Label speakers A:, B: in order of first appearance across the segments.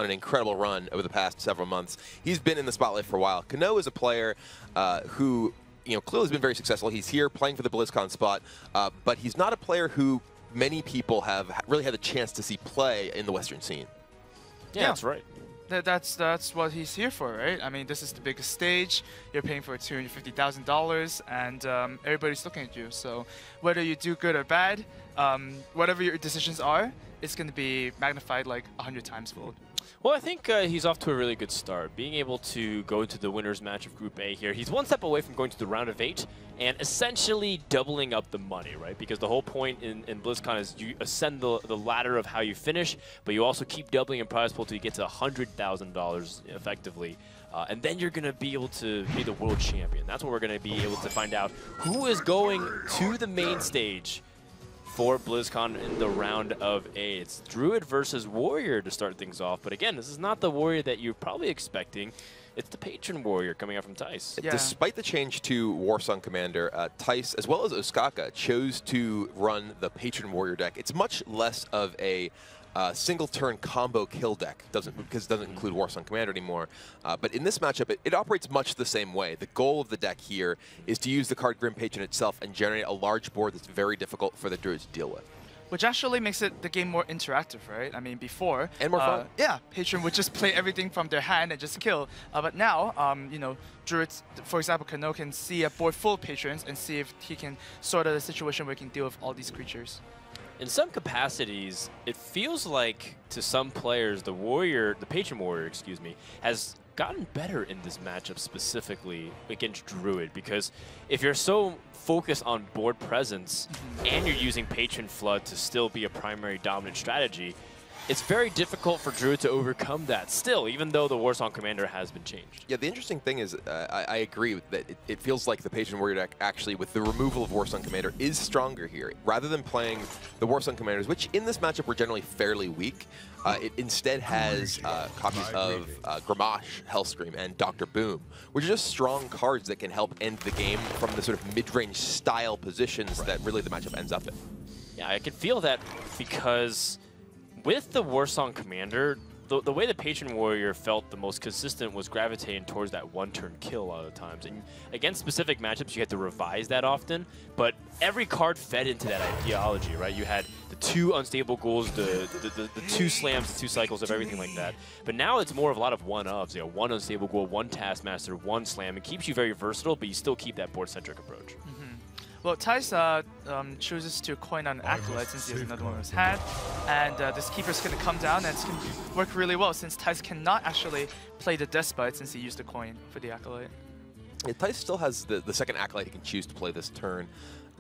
A: an incredible run over the past several months. He's been in the spotlight for a while. Kano is a player who, clearly has been very successful. He's here playing for the BlizzCon spot, but he's not a player who many people have really had the chance to see play in the Western scene.
B: Yeah, that's right.
C: That's what he's here for, right? I mean, this is the biggest stage. You're paying for $250,000, and everybody's looking at you. So whether you do good or bad, whatever your decisions are, it's going to be magnified like 100 times fold.
B: Well, I think he's off to a really good start. Being able to go into the winner's match of Group A here, he's one step away from going to the round of 8 and essentially doubling up the money, right? Because the whole point in BlizzCon is you ascend the ladder of how you finish, but you also keep doubling in prize pool till you get to $100,000 effectively. And then you're going to be able to be the world champion. That's what we're going to be able to find out who is going to the main stage for BlizzCon in the round of 8. It's Druid versus Warrior to start things off. But again, this is not the Warrior that you're probably expecting. It's the Patron Warrior coming out from Thijs.
A: Yeah. Despite the change to Warsong Commander, Thijs, as well as Osaka, chose to run the Patron Warrior deck. It's much less of a single turn combo kill deck, because it doesn't include Warsong Commander anymore. But in this matchup, it operates much the same way. The goal of the deck here is to use the card Grim Patron itself and generate a large board that's very difficult for the Druids to deal with.
C: Which actually makes the game more interactive, right? I mean, before...
A: And more fun.
C: Yeah, Patron would just play everything from their hand and just kill. But now, Druids, for example, Kano can see a board full of Patrons and see if he can sort out a situation where he can deal with all these creatures.
B: In some capacities, it feels like to some players, the Patron Warrior, excuse me, has gotten better in this matchup specifically against Druid, because if you're so focused on board presence and you're using Patron Flood to still be a primary dominant strategy, it's very difficult for Druid to overcome that still, even though the Warsong Commander has been changed.
A: Yeah, the interesting thing is, I agree with that it feels like the Patron Warrior deck, actually, with the removal of Warsong Commander, is stronger here. Rather than playing the Warsong Commanders, which in this matchup were generally fairly weak, it instead has copies of Gramash, Hellscream, and Dr. Boom, which are just strong cards that can help end the game from the sort of mid-range style positions that really the matchup ends up in.
B: Yeah, I can feel that, because with the Warsong Commander, the way the Patron Warrior felt the most consistent was gravitating towards that one-turn kill a lot of the times. And against specific matchups, you had to revise that often, but every card fed into that ideology, right? You had the 2 unstable ghouls, the 2 slams, the 2 cycles of everything like that. But now it's more of a lot of one-ofs. You know, 1 unstable ghoul, 1 Taskmaster, 1 slam. It keeps you very versatile, but you still keep that board-centric approach.
C: Well, Thijs chooses to coin on Acolyte since he has another one in his hand, and this Keeper's going to come down, and it's going to work really well since Thijs cannot actually play the Despite since he used the coin for the Acolyte.
A: Yeah, Thijs still has the second Acolyte he can choose to play this turn.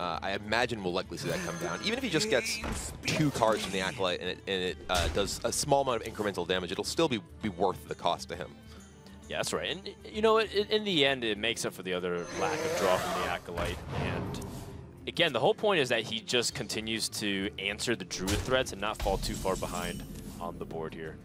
A: I imagine we'll likely see that come down. Even if he just gets 2 cards from the Acolyte and it does a small amount of incremental damage, it'll still be worth the cost to him.
B: Yeah, that's right. And, you know, in the end, it makes up for the other lack of draw from the Acolyte. And again, the whole point is that he just continues to answer the Druid threats and not fall too far behind on the board here.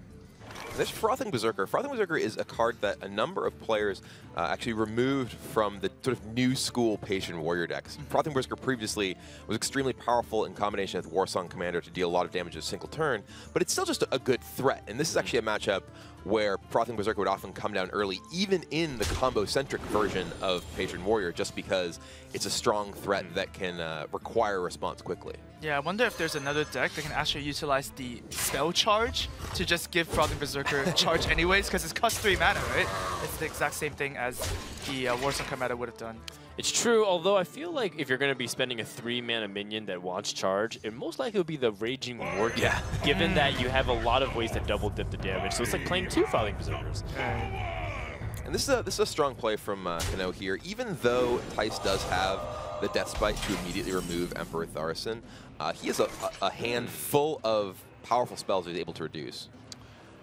A: There's Frothing Berserker. Frothing Berserker is a card that a number of players actually removed from the sort of new school Patron Warrior decks. Frothing Berserker previously was extremely powerful in combination with Warsong Commander to deal a lot of damage in a single turn, but it's still just a good threat. And this is actually a matchup where Frothing Berserker would often come down early, even in the combo-centric version of Patron Warrior, just because it's a strong threat that can require a response quickly.
C: Yeah, I wonder if there's another deck that can actually utilize the spell charge to just give Frothing Berserker charge anyways, because it's cost 3 mana, right? It's the exact same thing as the Warsong Commander would have done.
B: It's true, although I feel like if you're going to be spending a 3-mana minion that wants charge, it most likely would be the Raging War, given that you have a lot of ways to double dip the damage. So it's like playing 2 Frothing Berserkers.
A: And this is a strong play from Kano here, even though Thijs does have the Death Spite to immediately remove Emperor Tharson. He has a hand full of powerful spells he's able to reduce.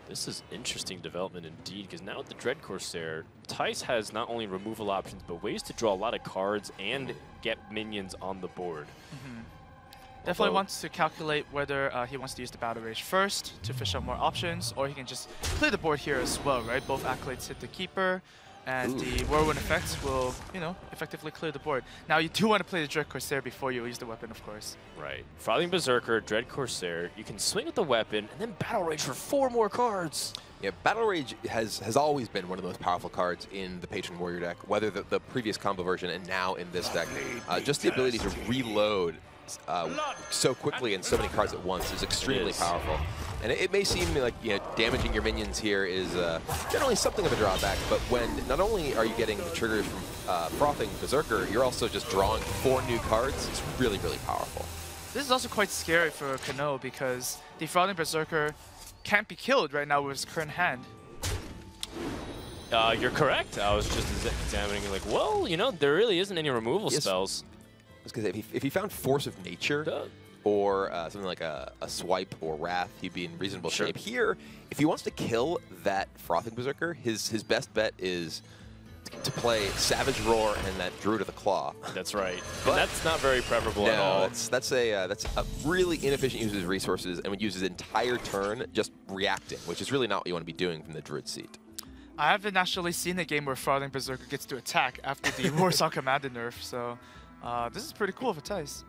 B: This is interesting development indeed, because now with the Dread Corsair, Thijs has not only removal options, but ways to draw a lot of cards and get minions on the board.
C: Definitely wants to calculate whether he wants to use the Battle Rage first to fish out more options, or he can just clear the board here as well, right? Both Acolytes hit the Keeper, and the whirlwind effects will, you know, effectively clear the board. Now you do want to play the Dread Corsair before you use the weapon, of course.
B: Right. Frothing Berserker, Dread Corsair. You can swing with the weapon and then Battle Rage for 4 more cards.
A: Yeah, Battle Rage has always been one of the most powerful cards in the Patron Warrior deck, whether the previous combo version and now in this deck. Just the ability to reload so quickly and so many cards at once is extremely powerful. And it may seem like, you know, damaging your minions here is generally something of a drawback, but when not only are you getting the triggers from Frothing Berserker, you're also just drawing 4 new cards. It's really, really powerful.
C: This is also quite scary for Kano because the Frothing Berserker can't be killed right now with his current hand.
B: You're correct. I was just examining like, well, you know, there really isn't any removal spells.
A: I was gonna say, if he found Force of Nature or something like a Swipe or Wrath, he'd be in reasonable shape. Here, if he wants to kill that Frothing Berserker, his best bet is to play Savage Roar and that Druid of the Claw.
B: That's right. But that's not very preferable at all.
A: That's a really inefficient use of his resources and would use his entire turn just reacting, which is really not what you want to be doing from the Druid seat.
C: I haven't actually seen a game where Frothing Berserker gets to attack after the Warsaw Commander nerf, so this is pretty cool for Thijs.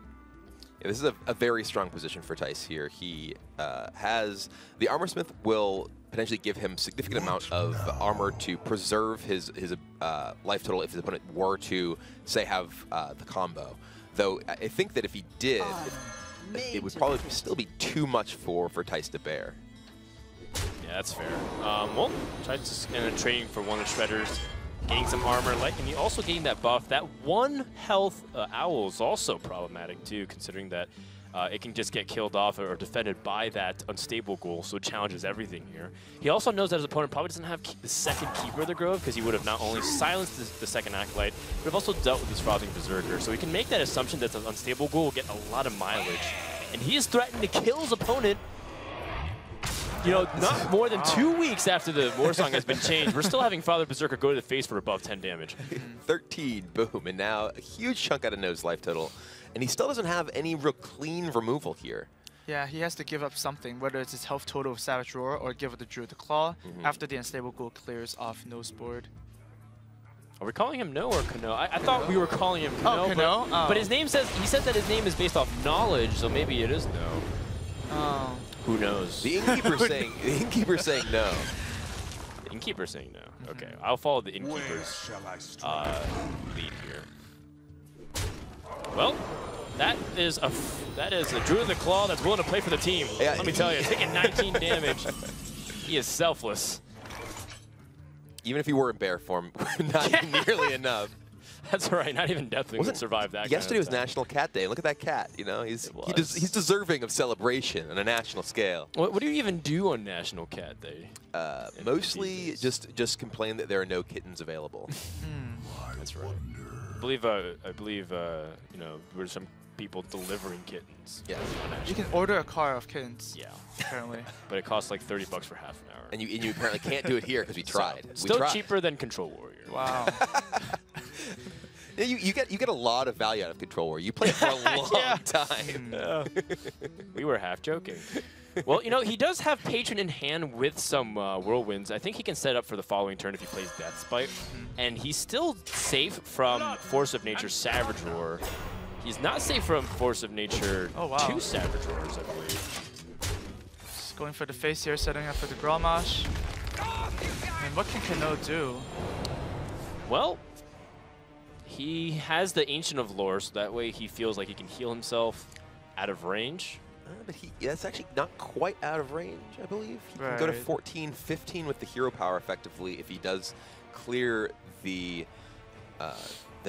A: Yeah, this is a very strong position for Thijs here. He has the Armorsmith will potentially give him significant amount of armor to preserve his life total if his opponent were to, say, have the combo. Though I think that if he did, it would probably still be too much for Thijs to bear.
B: Yeah, that's fair. Well, Thijs is trading for one of the Shredders, getting some armor, and he also getting that buff. That 1 health owl is also problematic too, considering that it can just get killed off or defended by that unstable ghoul, so it challenges everything here. He also knows that his opponent probably doesn't have the second Keeper of the Grove, because he would have not only silenced the second Acolyte, but have also dealt with his Frothing Berserker. So he can make that assumption that an unstable ghoul will get a lot of mileage. And he is threatening to kill his opponent. You know, not more than 2 weeks after the war song has been changed, we're still having Frothing Berserker go to the face for above 10 damage.
A: 13, boom, and now a huge chunk out of No's life total. And he still doesn't have any real clean removal here.
C: Yeah, he has to give up something, whether it's his health total of Savage Roar or give it the Druid the Claw after the Unstable Ghoul clears off No's board.
B: Are we calling him No or Kano? I thought we were calling him Kano,
C: Kano?
B: But his name says, he said that his name is based off knowledge, so maybe it is No.
C: Oh.
B: Who knows?
A: The Innkeeper's saying no.
B: The Innkeeper's saying no. Okay, I'll follow the Innkeeper's lead here. Well, that is a Druid of the Claw that's willing to play for the team.
A: Yeah,
B: let me tell you, taking 19 damage. He is selfless.
A: Even if he were in bear form, not nearly enough.
B: That's right. Not even Deathwing would survive that.
A: Yesterday was
B: kind of
A: National Cat Day. Look at that cat. You know, he's deserving of celebration on a national scale.
B: What do you even do on National Cat Day?
A: Mostly just complain that there are no kittens available.
B: That's right. I believe you know, there's some people delivering kittens.
A: Yeah.
C: You can order a car of kittens.
B: Yeah.
C: Apparently.
B: But it costs like 30 bucks for half an hour.
A: And you apparently can't do it here because we tried.
B: Still cheaper than Control Warrior.
C: Wow.
A: Yeah, you get a lot of value out of Control Warrior. You play it for a long time.
B: We were half joking. Well, you know, he does have Patron in hand with some Whirlwinds. I think he can set up for the following turn if he plays Death Spite. And he's still safe from Force of Nature Savage Roar. He's not safe from Force of Nature 2 Savage Roars, I believe.
C: Just going for the face here, setting up for the Grommash. And what can Kano do?
B: Well, he has the Ancient of Lore, so that way he feels like he can heal himself out of range.
A: But that's actually not quite out of range, I believe. He can go to 14, 15 with the hero power effectively if he does clear the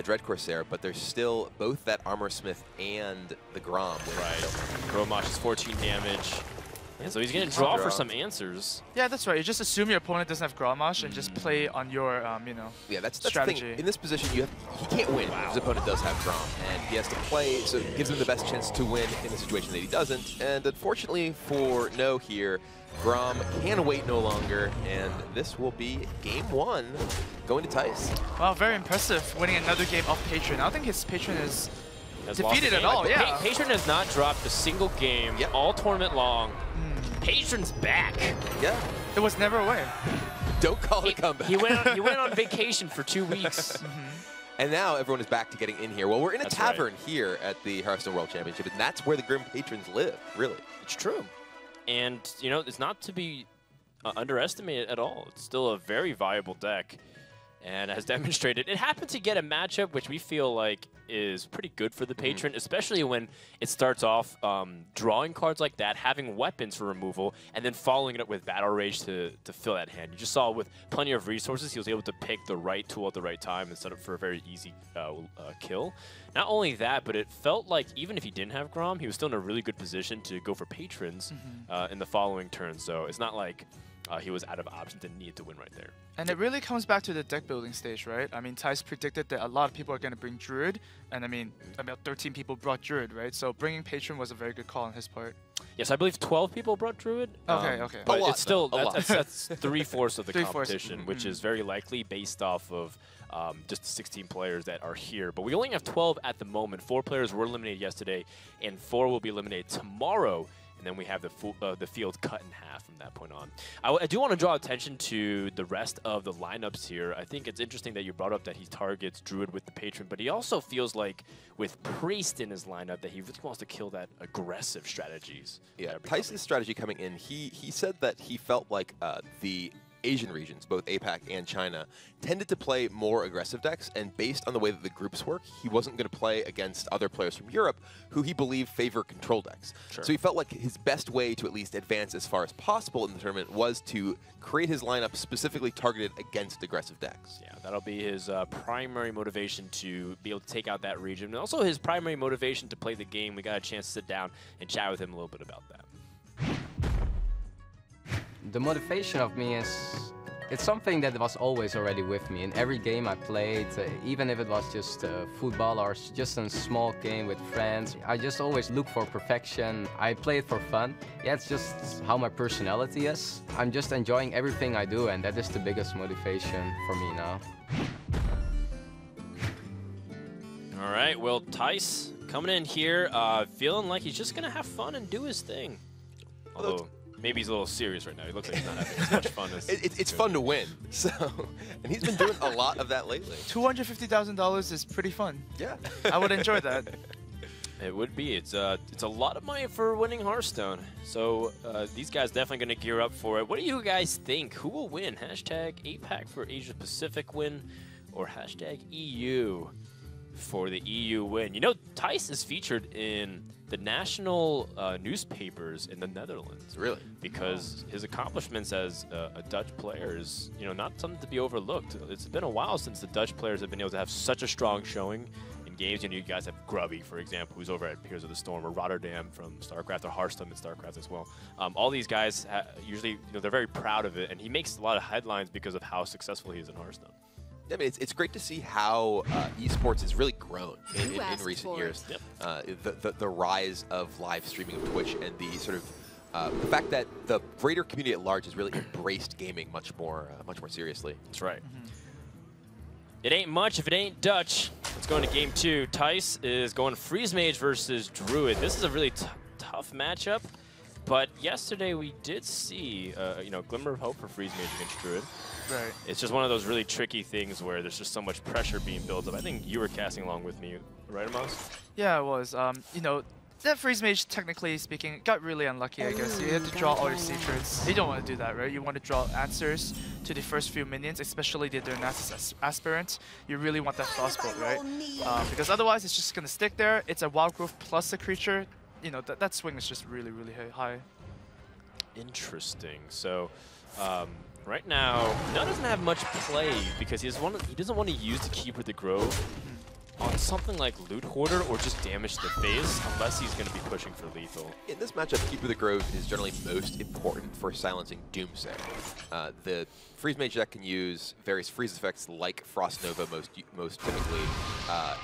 A: Dread Corsair, but there's still both that Armorsmith and the Grom.
B: Right. Grommash is 14 damage. And so he's going to draw for some answers.
C: Yeah, that's right. You just assume your opponent doesn't have Grommash and just play on your, you know,
A: that's
C: strategy.
A: The thing. In this position, he can't win if his opponent does have Grom, and he has to play, so it gives him the best chance to win in a situation that he doesn't. And unfortunately for No here, Grom can wait no longer, and this will be game 1 going to Thijs.
C: Wow, very impressive, winning another game off Patron. I don't think his Patron is defeated at all, yeah.
B: Patron has not dropped a single game all tournament long. Patron's back.
A: Yeah.
C: It was never away.
A: Don't call it a comeback.
B: He went on vacation for 2 weeks.
A: And now everyone is back to getting in here. Well, we're in a
B: That's
A: tavern here at the Hearthstone World Championship, and that's where the Grim Patrons live, really.
B: It's true. And, you know, it's not to be underestimated at all. It's still a very viable deck. And as demonstrated, it happened to get a matchup which we feel like is pretty good for the Patron, especially when it starts off drawing cards like that, having weapons for removal, and then following it up with Battle Rage to fill that hand. You just saw with plenty of resources, he was able to pick the right tool at the right time and set up for a very easy kill. Not only that, but it felt like even if he didn't have Grom, he was still in a really good position to go for Patrons in the following turn. So it's not like he was out of options and needed to win right there.
C: And it really comes back to the deck building stage, right? I mean, Thijs predicted that a lot of people are going to bring Druid, and I mean, about 13 people brought Druid, right? So bringing Patron was a very good call on his part.
B: Yes, I believe 12 people brought Druid.
C: Okay.
B: But
A: A lot,
B: it's still,
A: though.
B: that's 3/4 of the
C: 3/4.
B: competition, which is very likely based off of just the 16 players that are here. But we only have 12 at the moment. 4 players were eliminated yesterday, and 4 will be eliminated tomorrow. And then we have the field cut in half from that point on. I do want to draw attention to the rest of the lineups here. I think it's interesting that you brought up that he targets Druid with the Patron, but he also feels like with Priest in his lineup that he really wants to kill that aggressive strategies.
A: Yeah, Tyson's strategy coming in, he said that he felt like the Asian regions, both APAC and China, tended to play more aggressive decks, and based on the way that the groups work, he wasn't going to play against other players from Europe who he believed favor control decks.
B: Sure.
A: So he felt like his best way to at least advance as far as possible in the tournament was to create his lineup specifically targeted against aggressive decks.
B: Yeah, that'll be his primary motivation to be able to take out that region, and also his primary motivation to play the game. We got a chance to sit down and chat with him a little bit about that.
D: The motivation of me is, it's something that was always already with me. In every game I played, even if it was just football or just a small game with friends, I just always look for perfection. I play it for fun. Yeah, it's just how my personality is. I'm just enjoying everything I do, and that is the biggest motivation for me now.
B: All right, well, Thijs coming in here, feeling like he's just going to have fun and do his thing. Although, maybe he's a little serious right now. He looks like he's not having as much fun as...
A: It's fun to win, so... And he's been doing a lot of that lately.
C: $250,000 is pretty fun.
A: Yeah.
C: I would enjoy that.
B: It would be. It's a lot of money for winning Hearthstone. So these guys definitely going to gear up for it. What do you guys think? Who will win? Hashtag APAC for Asia Pacific win, or hashtag EU for the EU win? You know, Thijs is featured in the national newspapers in the Netherlands.
A: Really?
B: Because his accomplishments as a Dutch player is, you know, not something to be overlooked. It's been a while since the Dutch players have been able to have such a strong showing in games. You know, you guys have Grubby, for example, who's over at Peers of the Storm, or Rotterdam from StarCraft, or Hearthstone in StarCraft as well. All these guys usually, you know, they're very proud of it, and he makes a lot of headlines because of how successful he is in Hearthstone.
A: I mean, it's great to see how esports has really grown in recent years.
B: Yep.
A: The rise of live streaming of Twitch, and the sort of the fact that the greater community at large has really embraced gaming much more seriously.
B: That's right. It ain't much if it ain't Dutch. Let's go into game 2. Thijs is going Freeze Mage versus Druid. This is a really tough matchup, but yesterday we did see you know, glimmer of hope for Freeze Mage against Druid.
C: Right.
B: It's just one of those really tricky things where there's just so much pressure being built up. I think you were casting along with me, right, Amos?
C: Yeah, I was. You know, that Freeze Mage, technically speaking, got really unlucky, I guess. You had to draw all your secrets. You don't want to do that, right? You want to draw answers to the first few minions, especially the Nasus Aspirant. You really want that Frostbolt, right? Because otherwise, it's just going to stick there. It's a Wild Growth plus a creature. You know, that swing is just really, really high.
B: Interesting. So, right now, Nut doesn't have much play because he doesn't want to use the Keeper of the Grove on something like Loot Hoarder or just damage to the face, unless he's going to be pushing for lethal.
A: In this matchup, Keeper of the Grove is generally most important for silencing Doomsayer. The Freeze Mage deck can use various freeze effects like Frost Nova most typically,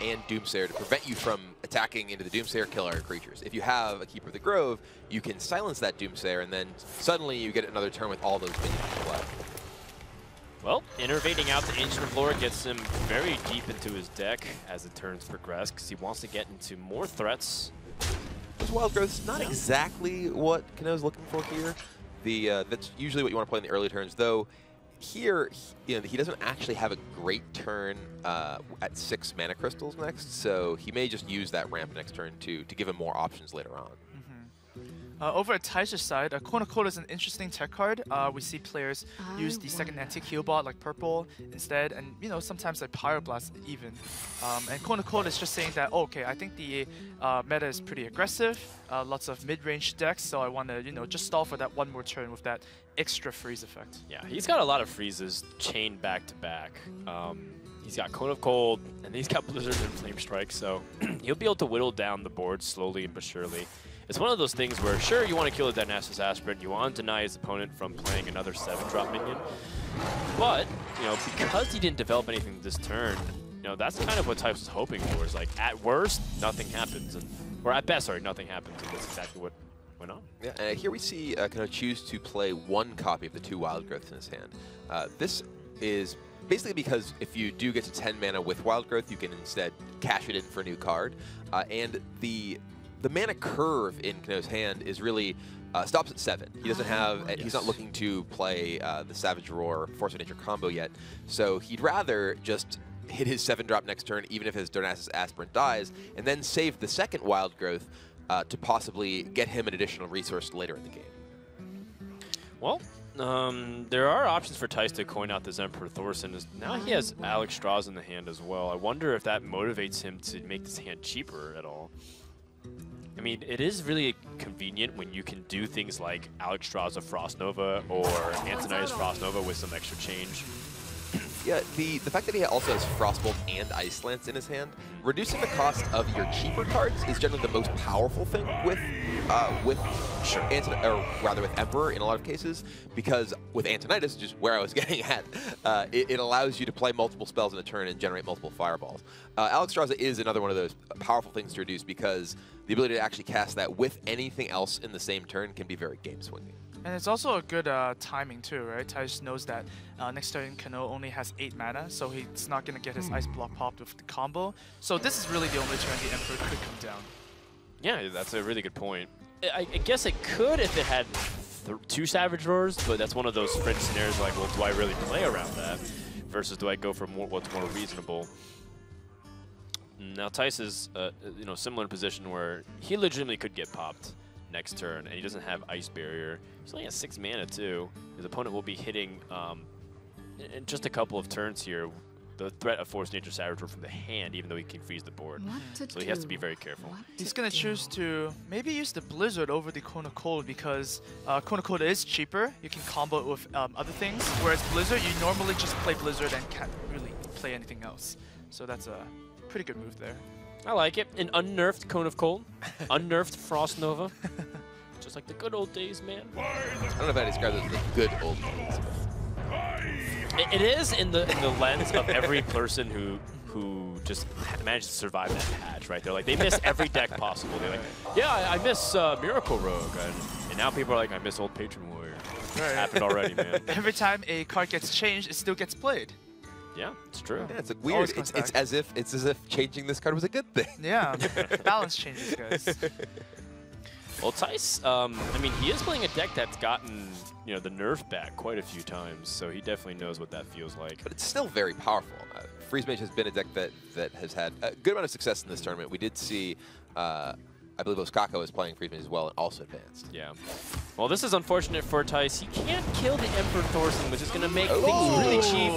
A: and Doomsayer to prevent you from attacking into the Doomsayer killer creatures. If you have a Keeper of the Grove, you can silence that Doomsayer, and then suddenly you get another turn with all those minions in play.
B: Well, innervating out the Ancient of Lore gets him very deep into his deck as the turns progress, because he wants to get into more threats.
A: Those Wild Growths, not exactly what Kano's looking for here. That's usually what you want to play in the early turns, though. here, he doesn't actually have a great turn at 6 mana crystals next, so he may just use that ramp next turn to give him more options later on.
C: Over at Thijs' side, Corner Cold is an interesting tech card. We see players use the second antique heal bot like purple instead, and sometimes like Pyroblast even. And Corner Cold is just saying that, okay, I think the meta is pretty aggressive, lots of mid-range decks, so I want to just stall for that one more turn with that extra freeze effect.
B: Yeah, he's got a lot of freezes chained back to back. He's got Cone of Cold, and he's got Blizzard and Flame Strike, so he'll be able to whittle down the board slowly but surely. It's one of those things where, sure, you want to kill a Darnassus Aspirant, you want to deny his opponent from playing another 7-drop minion, but, because he didn't develop anything this turn, that's kind of what Thijs was hoping for, is like, at worst, nothing happens, or at best, sorry, nothing happens, and that's exactly what went on.
A: Yeah, here we see kind of choose to play 1 copy of the 2 Wild Growths in his hand. This is basically because if you do get to 10 mana with Wild Growth, you can instead cash it in for a new card, and the mana curve in Kano's hand is really stops at 7. He doesn't have. He's not looking to play the Savage Roar Force of Nature combo yet, so he'd rather just hit his 7-drop next turn, even if his Darnassus Aspirant dies, and then save the second Wild Growth to possibly get him an additional resource later in the game.
B: Well, there are options for Thijs to coin out this Emperor Thorson. Now he has Alex Strauss in the hand as well. I wonder if that motivates him to make this hand cheaper at all. I mean, it is really convenient when you can do things like Alex Strauss of Frost Nova or Antonidas Frost Nova with some extra change.
A: Yeah, the fact that he also has Frostbolt and Ice Lance in his hand, reducing the cost of your cheaper cards is generally the most powerful thing with Emperor in a lot of cases, because with Antonidas, which is where I was getting at, it allows you to play multiple spells in a turn and generate multiple fireballs. Alex Strauss is another one of those powerful things to reduce, because the ability to actually cast that with anything else in the same turn can be very game swinging.
C: And it's also a good timing too, right? Thijs knows that next turn Kano only has 8 mana, so he's not going to get his Ice Block popped with the combo. So this is really the only turn the Emperor could come down.
B: Yeah, that's a really good point. I guess it could if it had 2 Savage Roars, but that's one of those fringe scenarios like, well, do I really play around that? Versus do I go for what's more reasonable? Now Thijs is similar position where he legitimately could get popped next turn, and he doesn't have Ice Barrier. He's only has 6 mana too. His opponent will be hitting in just a couple of turns here the threat of Force Nature Savage Roar from the hand, even though he can freeze the board. So he has to be very careful.
C: He's going to choose to maybe use the Blizzard over the Cone of Cold, because Cone of Cold is cheaper. You can combo it with other things, whereas Blizzard, you normally just play Blizzard and can't really play anything else. So that's a pretty good move there.
B: I like it. An unnerfed Cone of Cold, unnerfed Frost Nova. Just like the good old days, man.
A: I don't know if I describe those as the good old days.
B: It is in the lens of every person who just managed to survive that patch, right? They're like, they miss every deck possible. They're like, yeah, I miss Miracle Rogue, and now people are like, I miss old Patron Warrior. It's happened already, man.
C: Every time a card gets changed, it still gets played.
B: Yeah, it's true.
A: Yeah, it's weird. It's as if changing this card was a good thing.
C: Yeah, balance changes, guys.
B: Well, Thijs, I mean, he is playing a deck that's gotten the nerf back quite a few times, so he definitely knows what that feels like.
A: But it's still very powerful. Freeze Mage has been a deck that has had a good amount of success in this tournament. We did see, I believe Oskaka was playing Freeze Mage as well and also advanced.
B: Yeah. Well, this is unfortunate for Thijs. He can't kill the Emperor Thorson, which is going to make things really cheap.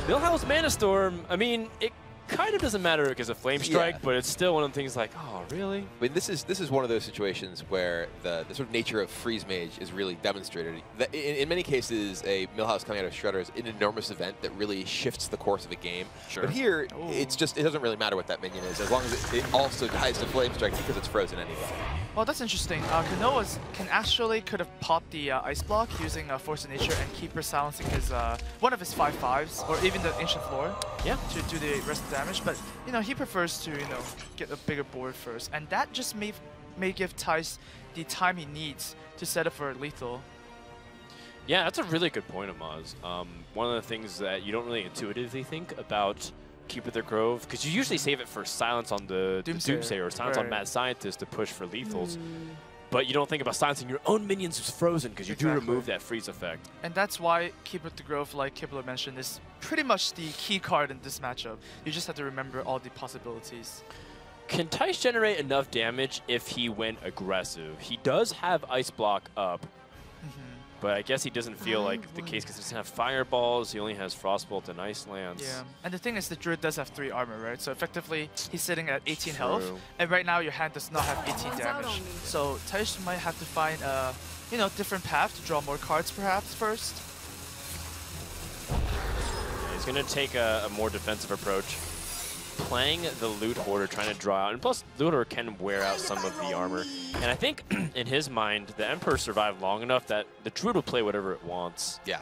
B: Millhouse Mana Storm, I mean, it kind of doesn't matter because of Flame Strike, but it's still one of the things like, oh, really?
A: I mean, this is one of those situations where the sort of nature of Freeze Mage is really demonstrated. In many cases, a Millhouse coming out of Shredder is an enormous event that really shifts the course of a game.
B: Sure.
A: But here, it doesn't really matter what that minion is, as long as it also dies to Flame Strike because it's frozen anyway.
C: Well, that's interesting. Kano could have popped the Ice Block using Force of Nature and Keeper silencing his one of his 5/5s, or even the Ancient Floor, to do the rest of the damage. But he prefers to get a bigger board first, and that just may give Thijs the time he needs to set up for lethal.
B: Yeah, that's a really good point, Amaz. One of the things that you don't really intuitively think about Keeper the Grove, because you usually save it for silence on the Doomsayer or silence on Mad Scientist to push for lethals. but you don't think about silencing your own minions who's frozen because you do remove that freeze effect.
C: And that's why Keeper of the Grove, like Kibler mentioned, is pretty much the key card in this matchup. You just have to remember all the possibilities.
B: Can Thijs generate enough damage if he went aggressive? He does have Ice Block up, but I guess he doesn't feel like the case because he doesn't have Fireballs, he only has Frostbolt and Ice Lance.
C: Yeah, and the thing is the Druid does have 3 armor, right? So effectively, he's sitting at 18 health, and right now your hand does not have 18 damage. So Thijs might have to find a, you know, different path to draw more cards perhaps first.
B: Yeah, he's going to take a more defensive approach. Playing the Loot Hoarder, trying to draw out, and plus Loot Hoarder can wear out some of the armor. And I think in his mind, the Emperor survived long enough that the Druid will play whatever it wants.
A: Yeah.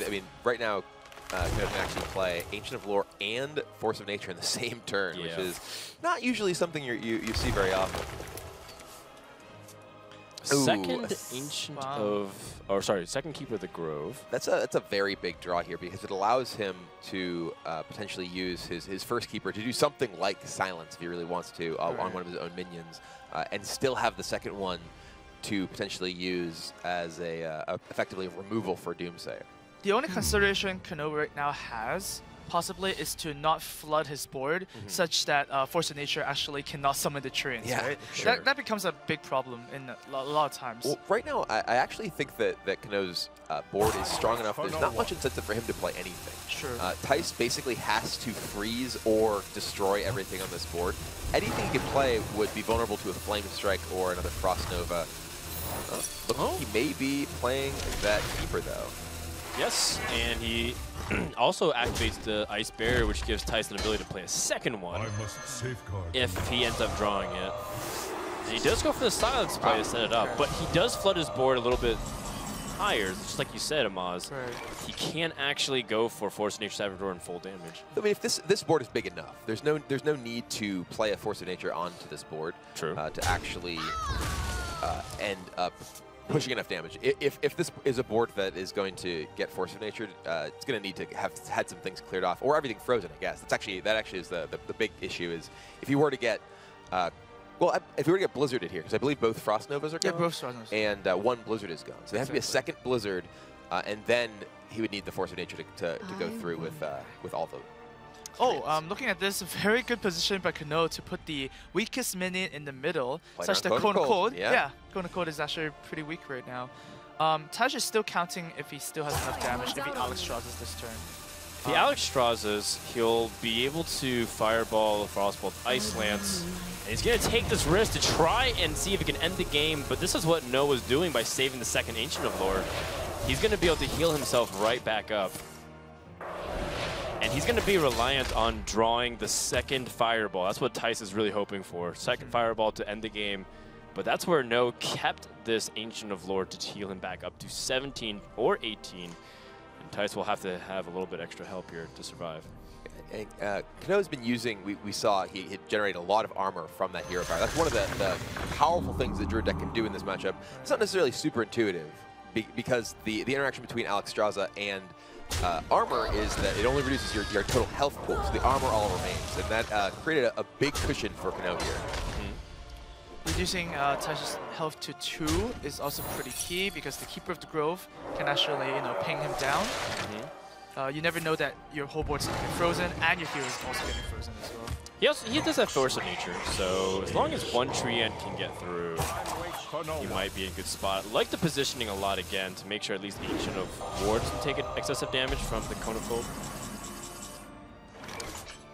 A: I mean, right now, can actually play Ancient of Lore and Force of Nature in the same turn, which is not usually something you see very often.
B: Second Ancient of, or sorry, second Keeper of the Grove.
A: That's a very big draw here because it allows him to potentially use his first Keeper to do something like Silence if he really wants to on one of his own minions, and still have the second one to potentially use as effectively a removal for Doomsayer.
C: The only consideration Kano right now has possibly is to not flood his board such that Force of Nature actually cannot summon the Treants, right?
B: Sure.
C: That becomes a big problem in a lot of times.
A: Well, right now, I actually think that Kano's board is strong enough. There's not much incentive for him to play anything.
C: Sure.
A: Thijs basically has to freeze or destroy everything on this board. Anything he can play would be vulnerable to a Flame Strike or another Frost Nova. He may be playing that Keeper, though.
B: Yes, and he also activates the Ice Barrier, which gives Tyson the ability to play a second one if he ends up drawing it. And he does go for the Silence play to set it up, but he does flood his board a little bit higher, just like you said, Amaz.
C: Right.
B: He can't actually go for Force of Nature Salvador and full damage.
A: I mean, if this board is big enough, there's no need to play a Force of Nature onto this board to actually end up pushing enough damage. If this is a board that is going to get Force of Nature, it's going to need to have had some things cleared off, or everything frozen, I guess. That actually is the big issue. Is if you were to get, if you were to get Blizzarded here, because I believe both Frost Novas are gone.
C: Yeah, both Frost Novas.
A: And one Blizzard is gone. So there has to be a second Blizzard, and then he would need the Force of Nature to go through with all the.
C: Looking at this, very good position by Kano to put the weakest minion in the middle, such that Cone of Cold. Cone of Cold is actually pretty weak right now. Thijs is still counting if he still has enough damage if he Alex Strazes this turn.
B: If he Alex Strazes, he'll be able to Fireball, Frostbolt, Ice Lance, and he's going to take this risk to try and see if he can end the game, but this is what No was doing by saving the second Ancient of Lore. He's going to be able to heal himself right back up. And he's going to be reliant on drawing the second Fireball. That's what Thijs is really hoping for. Second Fireball to end the game. But that's where No kept this Ancient of Lore to heal him back up to 17 or 18. And Thijs will have to have a little bit extra help here to survive.
A: Kano's been using, we saw he generated a lot of armor from that hero power. That's one of the powerful things that Druid deck can do in this matchup. It's not necessarily super intuitive because the interaction between Alex Straza and armor is that it only reduces your total health pool, so the armor all remains, and that created a big cushion for Kano here.
C: Reducing Thijs' health to 2 is also pretty key because the Keeper of the Grove can actually, ping him down. You never know that your whole board's going to get frozen, and your hero is also getting frozen as well.
B: He does have Force of Nature, so as long as one Treant can get through, he might be in a good spot. I like the positioning a lot again to make sure at least Ancient of Wards take excessive damage from the Cone of Cold.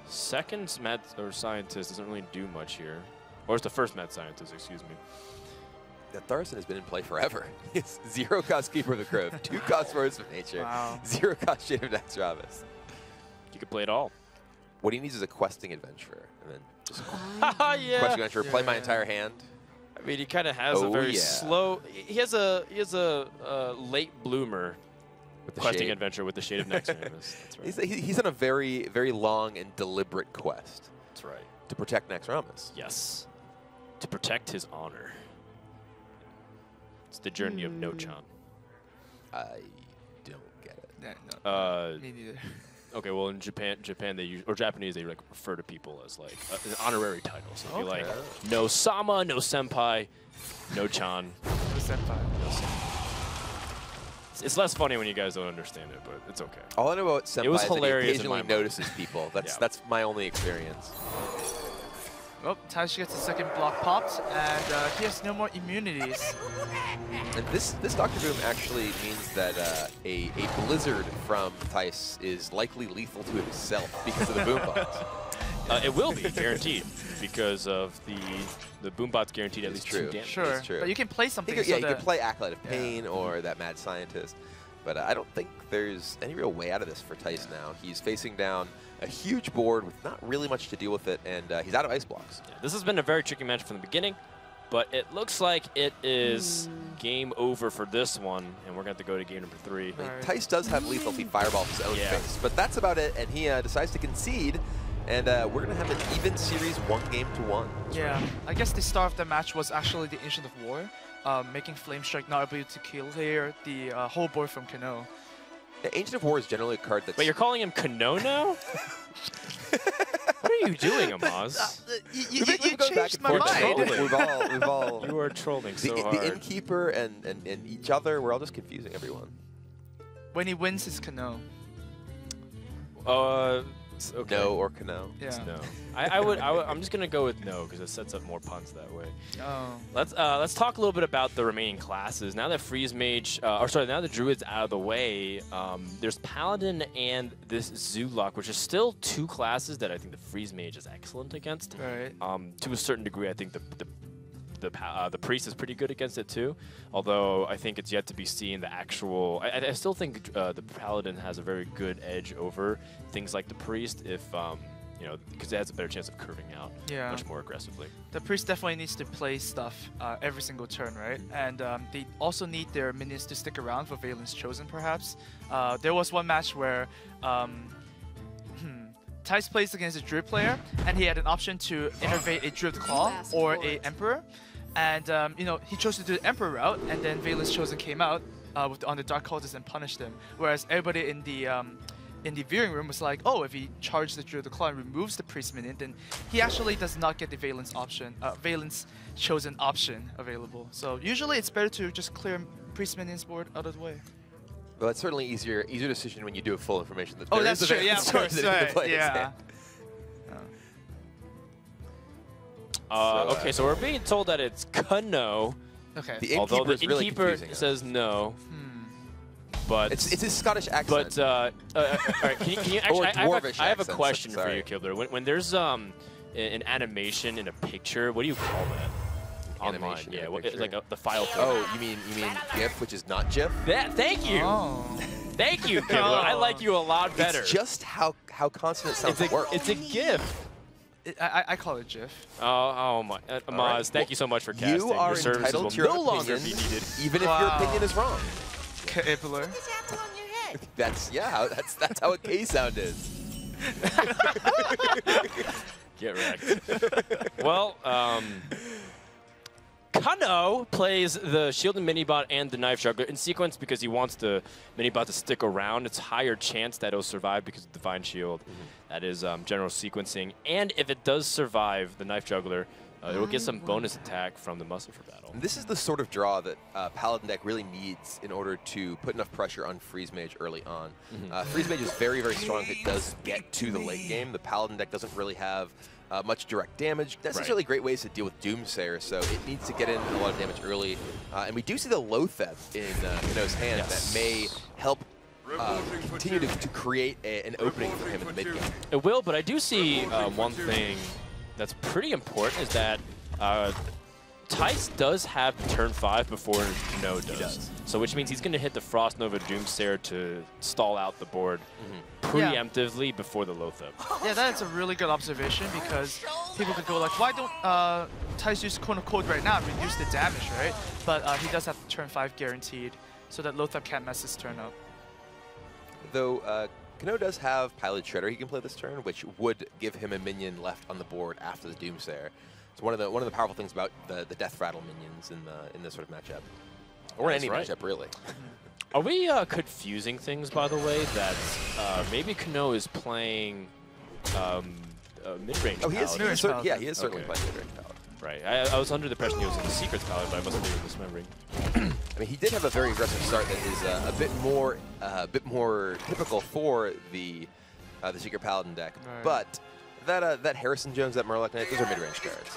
B: Second Mad Scientist doesn't really do much here. Or it's the first Mad Scientist, excuse me.
A: Tharson has been in play forever. It's 0 cost Keeper of the Grove, 2 cost Force of Nature, 0 cost Shade of Naxxramas.
B: You could play it all.
A: What he needs is a questing adventurer, and then just questing adventurer, play my entire hand.
B: I mean, he kind of has a very slow. He has a late bloomer
A: with the
B: questing
A: shade.
B: Adventure with the Shade of Naxxramas. That's right.
A: He's on a very, very long and deliberate quest.
B: That's right.
A: To protect Naxxramas.
B: Yes. To protect his honor. It's the journey of No-chan.
A: I don't get it.
C: Yeah, no, me neither.
B: Okay, well in Japan they use, or Japanese they like refer to people as like an honorary title. So it'd be like no sama, no senpai, no chan.
C: No senpai.
B: It's less funny when you guys don't understand it, but it's okay.
A: All I know about senpai
B: It was
A: is that he
B: hilarious in
A: occasionally
B: my mind.
A: notices people. That's my only experience.
C: Oh, Thijs gets the second block popped, and he has no more immunities.
A: And this Dr. Boom actually means that a blizzard from Thijs is likely lethal to himself because of the boom bots.
B: It will be guaranteed because of the boom bot's guaranteed at
A: It's
B: least
A: true.
B: 2 damage.
C: Sure,
A: That's true.
C: but you can play something.
A: You
C: so
A: could play Acolyte of Pain or that Mad Scientist, but I don't think there's any real way out of this for Thijs now. He's facing down a huge board with not really much to deal with it, and he's out of ice blocks.
B: Yeah, this has been a very tricky match from the beginning, but it looks like it is game over for this one, and we're going to have to go to game number 3.
C: Right.
A: Thijs does have Lethal Feet Fireball of his own face, but that's about it, and he decides to concede, and we're going to have an even series 1-1.
C: Yeah, I guess the start of the match was actually the Ancient of War, making Flame Strike not able to clear the whole board from Kano.
A: Yeah, Ancient of War is generally a card that's...
B: Wait, you're calling him Kano now? What are you doing, Amaz?
C: You
A: We've gone back
C: changed
A: and
C: my
A: forth.
C: mind.
A: We've all
B: You are trolling so
A: the
B: hard.
A: Innkeeper and each other, we're all just confusing everyone.
C: When he wins, it's Kano.
B: Okay.
A: No or Kano.
C: Yeah.
B: It's no. I'm just gonna go with no because it sets up more puns that way.
C: Oh.
B: Let's talk a little bit about the remaining classes. Now that Freeze Mage, now that Druid's out of the way, there's Paladin and this Zulok, which is still 2 classes that I think the Freeze Mage is excellent against.
C: Right.
B: To a certain degree, I think the Priest is pretty good against it too, although I think it's yet to be seen the actual... I still think the Paladin has a very good edge over things like the Priest if, because it has a better chance of curving out much more aggressively.
C: The Priest definitely needs to play stuff every single turn, right? And they also need their minions to stick around for Valen's Chosen, perhaps. There was one match where Thijs plays against a Druid player, and he had an option to innervate a Druid Claw or a Emperor. And, he chose to do the Emperor route, and then Valen's Chosen came out on the Dark Cultist and punished him. Whereas everybody in the viewing room was like, oh, if he charges the Druid Claw and removes the Priest minion, then he actually does not get the Valen's Chosen option available. So usually it's better to just clear Priest minions board out of the way.
A: Well, it's certainly easier decision when you do have full information that
C: Oh,
A: there
C: that's
A: is a
C: true. Yeah, of course. Right. Yeah.
B: Okay, so we're being told that it's Kano,
C: Okay.
A: The
B: although
A: Innkeeper
B: the
A: is really
B: Innkeeper
A: confusing us.
B: says no. But
A: It's his Scottish accent.
B: But all right, can you actually?
A: Or
B: I
A: dwarvish
B: have a
A: accent,
B: question for
A: sorry.
B: you, Kibler. When there's an animation in a picture, what do you call that? Online,
A: Animation in
B: yeah,
A: a picture?
B: like the file.
A: Oh, you mean GIF, which is not GIF?
B: Thank you,
C: Oh.
B: thank you, Kibler. I like you a lot better.
A: It's just how consonant sounds work.
B: It's a GIF.
C: I call it GIF.
B: Oh my, Amaz,
A: right.
B: thank you so much for casting.
A: You are
B: your services
A: entitled
B: will
A: to your
B: no longer
A: opinion,
B: be needed.
A: even if your opinion is wrong.
C: Kibler.
A: That's that's how a K sound is.
B: Get wrecked. Well, Kano plays the Shield and Minibot and the Knife Juggler in sequence because he wants the Minibot to stick around. It's higher chance that it'll survive because of Divine Shield. That is general sequencing. And if it does survive the Knife Juggler, it will get some bonus attack from the Muscle for Battle.
A: And this is the sort of draw that Paladin deck really needs in order to put enough pressure on Freeze Mage early on. Freeze Mage is very, very strong if it does get to the late game. The Paladin deck doesn't really have much direct damage. Necessarily great ways to deal with Doomsayer, so it needs to get in a lot of damage early. And we do see the Lotheb in Kano's hand that may help continue to create an opening for him in the mid game.
B: It will, but I do see one thing that's pretty important is that Thijs does have turn 5 before Kano does. So which means he's going to hit the Frost Nova Doomsayer to stall out the board preemptively before the Lotheb.
C: Yeah, that's a really good observation because people could go like, why don't Thijs use Cone of Cold right now and reduce the damage, right? But he does have turn 5 guaranteed, so that Lotheb can't mess his turn up.
A: Though Kano does have Pilot Shredder he can play this turn, which would give him a minion left on the board after the Doomsayer. It's one of the powerful things about the Death Rattle minions in this sort of matchup, or
B: That's
A: any
B: right.
A: matchup really.
B: Are we confusing things, by the way, that maybe Kano is playing mid-range
A: Oh, he is.
C: Paladin.
A: Yeah, he is certainly
B: Okay.
A: playing mid-range Paladin.
B: Right. I was under the impression he was in the Secrets Paladin, but I must be misremembering.
A: I mean, he did have a very aggressive start that is a bit more typical for the Secret Paladin deck.
C: Right.
A: But that Harrison Jones, that Murloc Knight, those are mid-range cards.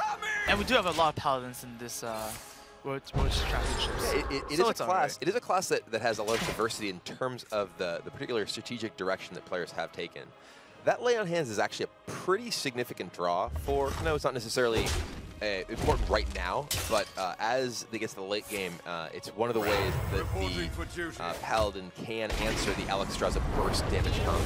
C: And we do have a lot of Paladins in this World Championships.
A: Yeah, it
C: So
A: is a
C: it's
A: class.
C: alright.
A: It is a class that has a lot of diversity in terms of the particular strategic direction that players have taken. That lay on hands is actually a pretty significant draw for Kano. It's not necessarily important right now, but as they get to the late game, it's one of the ways that the Paladin can answer the Alexstrasza burst damage combo.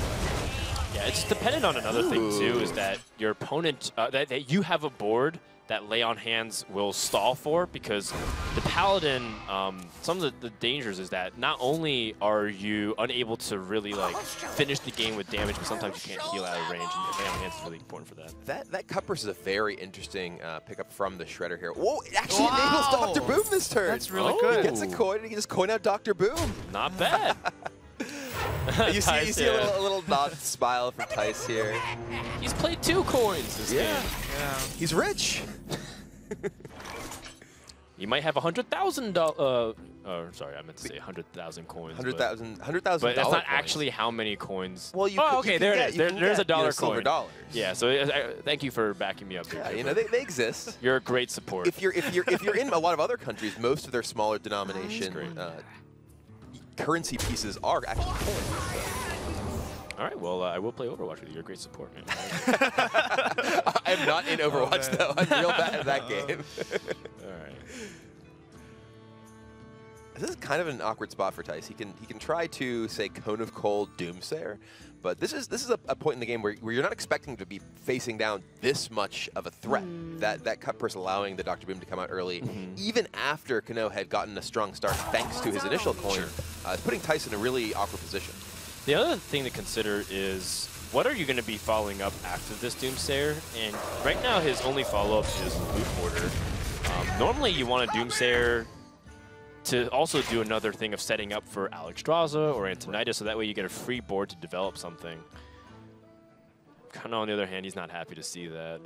B: Yeah, it's dependent on another thing too, is that your opponent, that you have a board that lay on hands will stall for, because the Paladin, some of the dangers is that not only are you unable to really like finish the game with damage, but sometimes you can't heal out of range, and lay on hands is really important for that.
A: That cut burst is a very interesting pickup from the Shredder here. Whoa, it actually enables Dr. Boom this turn.
C: That's really
B: Oh.
C: good.
A: He gets a coin and he can just coin out Dr. Boom.
B: Not bad.
A: You
B: Thijs,
A: see a little nod smile from Thijs here.
B: He's played 2 coins this game.
C: Yeah.
A: He's rich.
B: You might have $100,000. Sorry, I meant to say 100,000 coins. but-
A: $100,000.
B: But that's not
A: coins.
B: actually how many coins.
A: Well, you
B: oh,
A: could-
B: okay,
A: you
B: there
A: can
B: it
A: get-
B: is.
A: you can
B: There's a
A: get,
B: dollar
A: silver
B: coin.
A: dollars.
B: Yeah, so thank you for backing me up here.
A: Yeah, you
B: Trevor.
A: know they exist.
B: You're a great support.
A: If you're in a lot of other countries, most of their smaller denomination
B: great.
A: currency pieces are actually coins.
B: All right, well, I will play Overwatch with you. You're a great support, man.
A: I am not in Overwatch
C: man.
A: though. I'm real bad at that game.
B: All right.
A: This is kind of an awkward spot for Thijs. He can try to say Cone of Cold Doomsayer, but this is a point in the game where you're not expecting to be facing down this much of a threat. That cut burst allowing the Dr. Boom to come out early, even after Kano had gotten a strong start thanks to his initial coin, it's putting Thijs in a really awkward position.
B: The other thing to consider is, what are you going to be following up after this Doomsayer? And right now, his only follow-up is Loot Hoarder. Normally, you want a Doomsayer to also do another thing of setting up for Alexstrasza or Antonidas, so that way you get a free board to develop something. Kano, on the other hand, he's not happy to see that.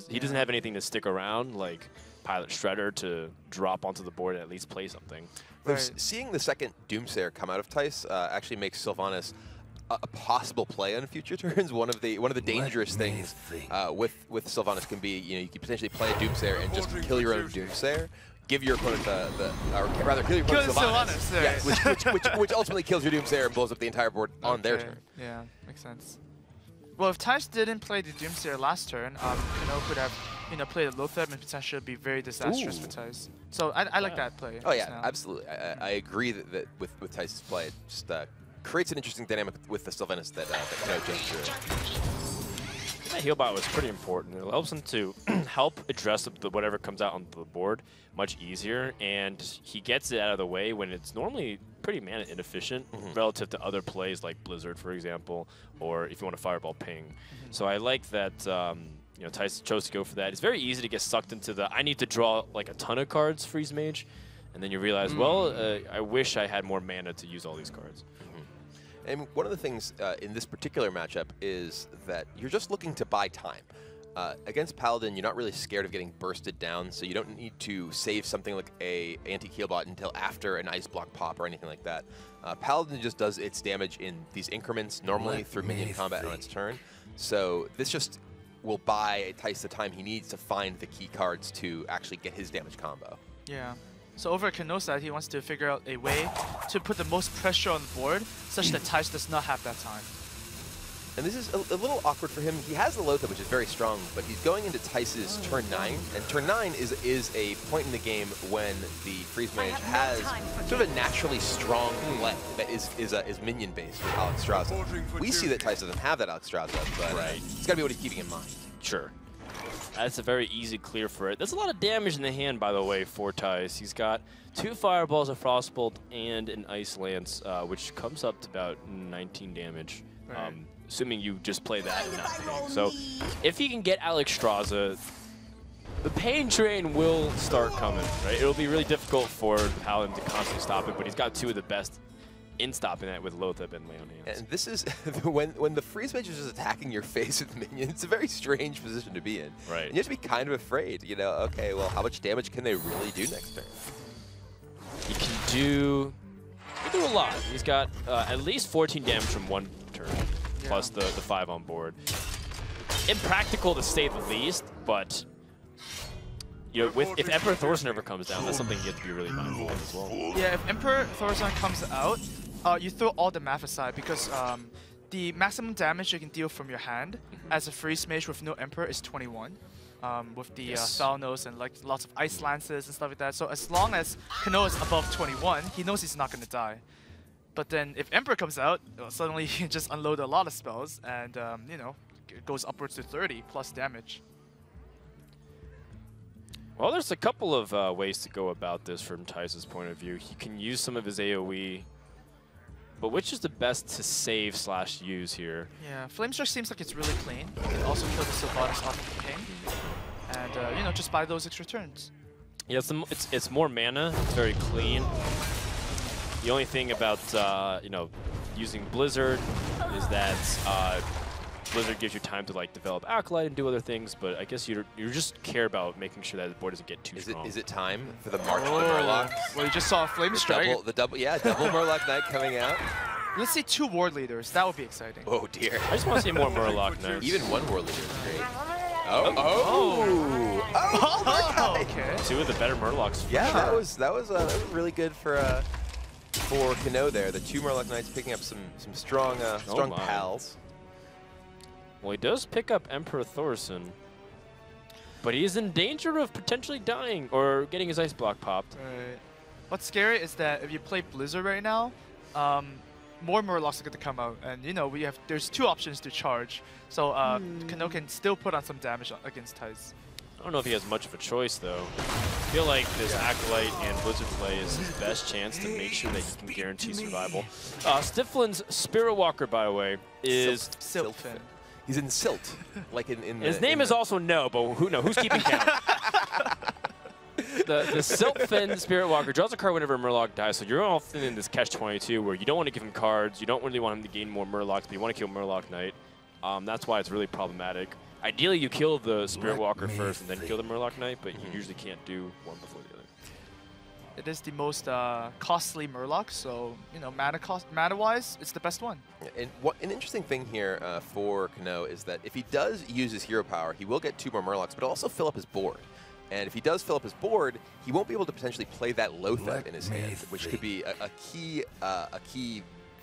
B: He doesn't have anything to stick around, like Pilot Shredder, to drop onto the board and at least play something.
C: Right.
A: Seeing the second Doomsayer come out of Thijs actually makes Sylvanas a possible play on future turns. One of the dangerous things with Sylvanas can be, you can potentially play a Doomsayer and just kill your own Doomsayer. Give your opponent or rather kill your opponent
C: Sylvanas,
A: yes, which ultimately kills your Doomsayer and blows up the entire board on their turn.
C: Yeah, makes sense. Well, if Thijs didn't play the Doomsayer last turn, Kano could have played a Lothar and potentially be very disastrous for Thijs. So I like that play.
A: Oh yeah,
C: just now.
A: absolutely. I agree that with Thijs' play, it just creates an interesting dynamic with the Sylvanas that Kano jumps through.
B: That heal bot was pretty important. It helps him to help address whatever comes out on the board much easier, and he gets it out of the way when it's normally pretty mana inefficient relative to other plays like Blizzard, for example, or if you want to Fireball Ping. So I like that Thijs chose to go for that. It's very easy to get sucked into the, I need to draw like a ton of cards, Freeze Mage, and then you realize, well, I wish I had more mana to use all these cards.
A: And one of the things in this particular matchup is that you're just looking to buy time. Against Paladin, you're not really scared of getting bursted down, so you don't need to save something like a anti-heal bot until after an ice block pop or anything like that. Paladin just does its damage in these increments, normally through minion combat on its turn. So this just will buy Thijs the time he needs to find the key cards to actually get his damage combo.
C: Yeah. So over at Kano's side, he wants to figure out a way to put the most pressure on the board, such that Thijs does not have that time.
A: And this is a little awkward for him. He has the Lothar, which is very strong, but he's going into Thijs' turn 9, and turn 9 is a point in the game when the Freeze Mage has sort of a naturally strong play that is minion-based with Alexstrasza. We see that Thijs doesn't have that Alexstrasza, but it's got to be what he's keeping in mind.
B: Sure. That's a very easy clear for it. There's a lot of damage in the hand, by the way, for Thijs. He's got 2 Fireballs, a Frostbolt, and an Ice Lance, which comes up to about 19 damage.
C: Right.
B: Assuming you just play that and not ping. So if he can get Alexstrasza, the pain train will start coming, right? It'll be really difficult for the Paladin to constantly stop it, but he's got 2 of the best in-stopping that with Lotheb and Leonine.
A: And this is when the freeze mage is just attacking your face with minions. It's a very strange position to be in.
B: Right.
A: And you have to be kind of afraid. You know, okay, well, how much damage can they really do next turn?
B: He can do a lot. He's got at least 14 damage from one turn, plus the 5 on board. Impractical to say the least, but you know, if Emperor Thorson ever comes down, that's something you have to be really mindful of as well.
C: Yeah, if Emperor Thorson comes out, you throw all the math aside because the maximum damage you can deal from your hand as a freeze mage with no Emperor is 21. With the Thalnos and like lots of ice lances and stuff like that. So as long as Kano is above 21, he knows he's not going to die. But then if Emperor comes out, suddenly he can just unload a lot of spells and, you know, it goes upwards to 30 plus damage.
B: Well, there's a couple of ways to go about this from Thijs' point of view. He can use some of his AoE, but which is the best to save / use here? Yeah,
C: Flamestruck seems like it's really clean. You can also kill the Sylvanas off of the ping. And, you know, just buy those extra turns.
B: Yeah, it's more mana. It's very clean. The only thing about, you know, using Blizzard is that Blizzard gives you time to like develop Acolyte and do other things, but I guess you just care about making sure that the board doesn't get too strong.
A: Is it time for the March of the Murlocs?
C: Well, you just saw a Flame Strike.
A: Double Murloc Knight coming out.
C: Let's see 2 Ward Leaders. That would be exciting.
A: Oh dear.
B: I just want to see more Murloc Knights.
A: Even 1 Ward Leader is great.
C: Okay.
B: 2 of the better Murlocs.
A: Yeah, that was really good for Kano there. The 2 Murloc Knights picking up some strong pals.
B: Well, he does pick up Emperor Thorson, but he's in danger of potentially dying or getting his ice block popped.
C: Right. What's scary is that if you play Blizzard right now, more Murlocs are going to come out, and you know there's 2 options to charge. So Kano can still put on some damage against Thijs.
B: I don't know if he has much of a choice though. I feel like this Acolyte and Blizzard play is his best chance to make sure that he can guarantee survival. Stiflin's Spirit Walker, by the way, is
C: Siltfin.
A: He's in Silt, like in
B: his name is also No, but who's keeping count? The Siltfin Spirit Walker draws a card whenever a Murloc dies, so you're often in this catch-22 where you don't want to give him cards, you don't really want him to gain more Murlocs, but you want to kill Murloc Knight. That's why it's really problematic. Ideally, you kill the Spirit Walker first and then kill the Murloc Knight, but you usually can't do one before the other.
C: It is the most costly Murloc, so you know, mana-wise, it's the best one.
A: And an interesting thing here for Kano is that if he does use his hero power, he will get 2 more Murlocs, but it'll also fill up his board. And if he does fill up his board, he won't be able to potentially play that Lotheb in his hand, which could be a key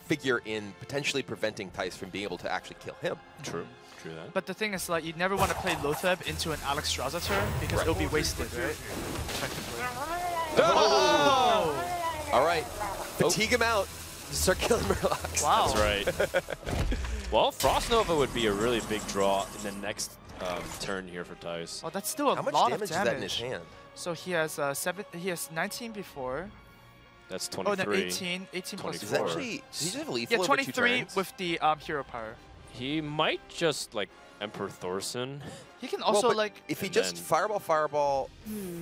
A: figure in potentially preventing Thijs from being able to actually kill him.
B: True that.
C: But the thing is, like, you'd never want to play Lotheb into an Alexstrasza turn because it'll be wasted, right? Effectively.
A: Oh! All right, fatigue him out. Just start killing Murlocs.
C: Wow.
B: That's right. Well, Frost Nova would be a really big draw in the next turn here for Thijs.
C: Oh, that's still a lot of damage.
A: How much damage is that in his hand?
C: So he has He has 19 before.
B: That's 23.
C: Oh, no, 18 plus 4.
A: Does he just have lethal over
C: 23 with the hero power.
B: He might just like Emperor Thorson.
C: He can also like
A: if he just fireball,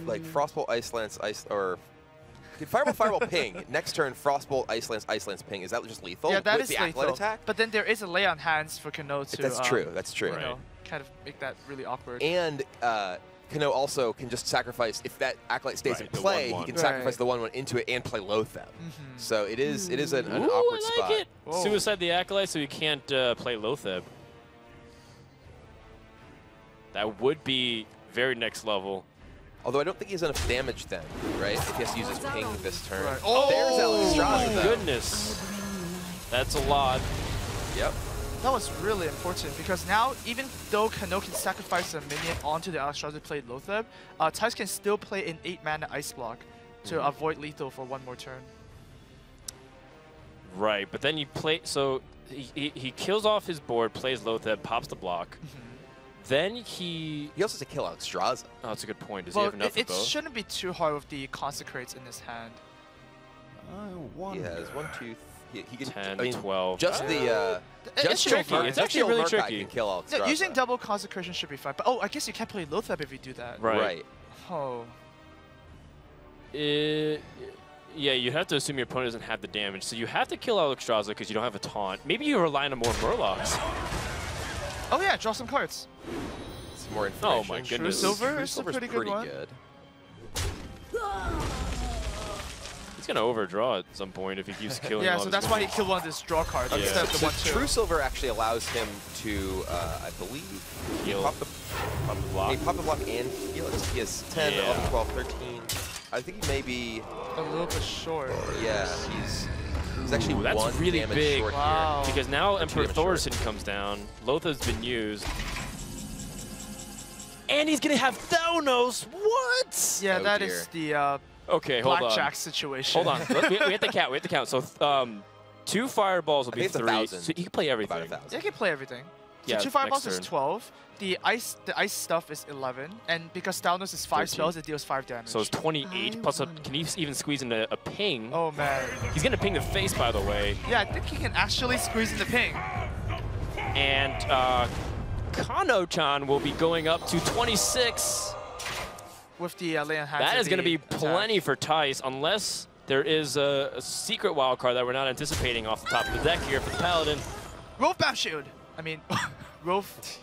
A: like Frostbolt, Ice Lance, or Fireball, Ping. Next turn, Frostbolt, Ice Lance, Ping. Is that just lethal?
C: Yeah, that
A: with
C: is
A: the
C: lethal.
A: Acolyte attack?
C: But then there is a lay on hands for Kano to.
A: That's true. That's true.
C: You know, kind of make that really awkward.
A: And Kano also can just sacrifice, if that Acolyte stays in play, he can sacrifice the 1/1 into it and play Lotheb. So it is an awkward
B: I like
A: spot.
B: it. Suicide the Acolyte so he can't play Lotheb. That would be very next level.
A: Although I don't think he has enough damage then, right? If he has to use his ping this turn.
C: Right.
A: Oh, there's Alexstrasza,
B: my goodness. That's a lot.
A: Yep.
C: That was really important because now, even though Kano can sacrifice a minion onto the Alexstrasza to play Lotheb, Thijs can still play an 8-mana Ice Block to avoid lethal for 1 more turn.
B: Right, but then you play, so he kills off his board, plays Lotheb, pops the block. Then he
A: also has to kill Alexstrasza.
B: Oh, that's a good point. Does he have enough for both?
C: It shouldn't be too hard with the Consecrates in his hand.
A: He has 1, 2, he can
B: 10, 12.
A: Just the
B: it's tricky. It's actually really tricky.
A: Can kill Alexstrasza.
C: Yeah, using double Consecration should be fine. But I guess you can't play Lotheb if you do that.
B: Right.
C: Oh.
B: Yeah, you have to assume your opponent doesn't have the damage, so you have to kill Alexstrasza because you don't have a taunt. Maybe you rely on more Murlocs.
C: Oh yeah, draw some cards.
A: Some more information.
B: Oh my goodness.
C: True Silver is a
A: Silver's
C: pretty good one.
A: good.
B: He's going to overdraw at some point if he keeps killing all
C: So
B: of
C: that's
B: his
C: why he killed one of his draw cards
B: Yeah.
C: instead of the
A: So
C: 1/2.
A: True Silver actually allows him to, I believe,
B: Heal.
A: pop the
B: block.
A: He pop the block and heal. He has 10,
B: Yeah.
A: 11, 12, 13. I think he may be.
C: A little bit short.
A: Yeah, he's actually
B: that's
A: one
B: really
A: damage
B: big.
A: short
C: Wow.
A: here.
B: Because now
A: Or two
B: Emperor
A: damage short.
B: Thorson comes down. Lotha's been used. And he's going to have Thanos. What?
C: Yeah,
A: Oh,
C: that
A: dear.
C: is the
B: Okay, hold on.
C: blackjack situation.
B: Hold on. we have to count. We have to count. So 2 fireballs will
A: I
B: be
A: think it's
B: 3.
A: 1,000.
B: So you can play everything.
A: About 1,000.
C: Yeah, you can play everything. So
B: Yeah,
C: 2 fireballs
B: next
C: is
B: turn.
C: 12. The ice stuff is 11, and because Thanos is 5
B: 13.
C: spells, it deals 5 damage.
B: So it's 28 plus a. Can he even squeeze in a ping?
C: Oh man.
B: He's gonna ping the face, by the way.
C: Yeah, I think he can actually squeeze in the ping.
B: And Kano-chan will be going up to 26.
C: With the land hands.
B: That
C: and
B: is gonna
C: the
B: be
C: attack.
B: plenty for Thijs, unless there is a secret wild card that we're not anticipating off the top of the deck here for the Paladin.
C: Rolf Bound Shield. I mean, Rolf.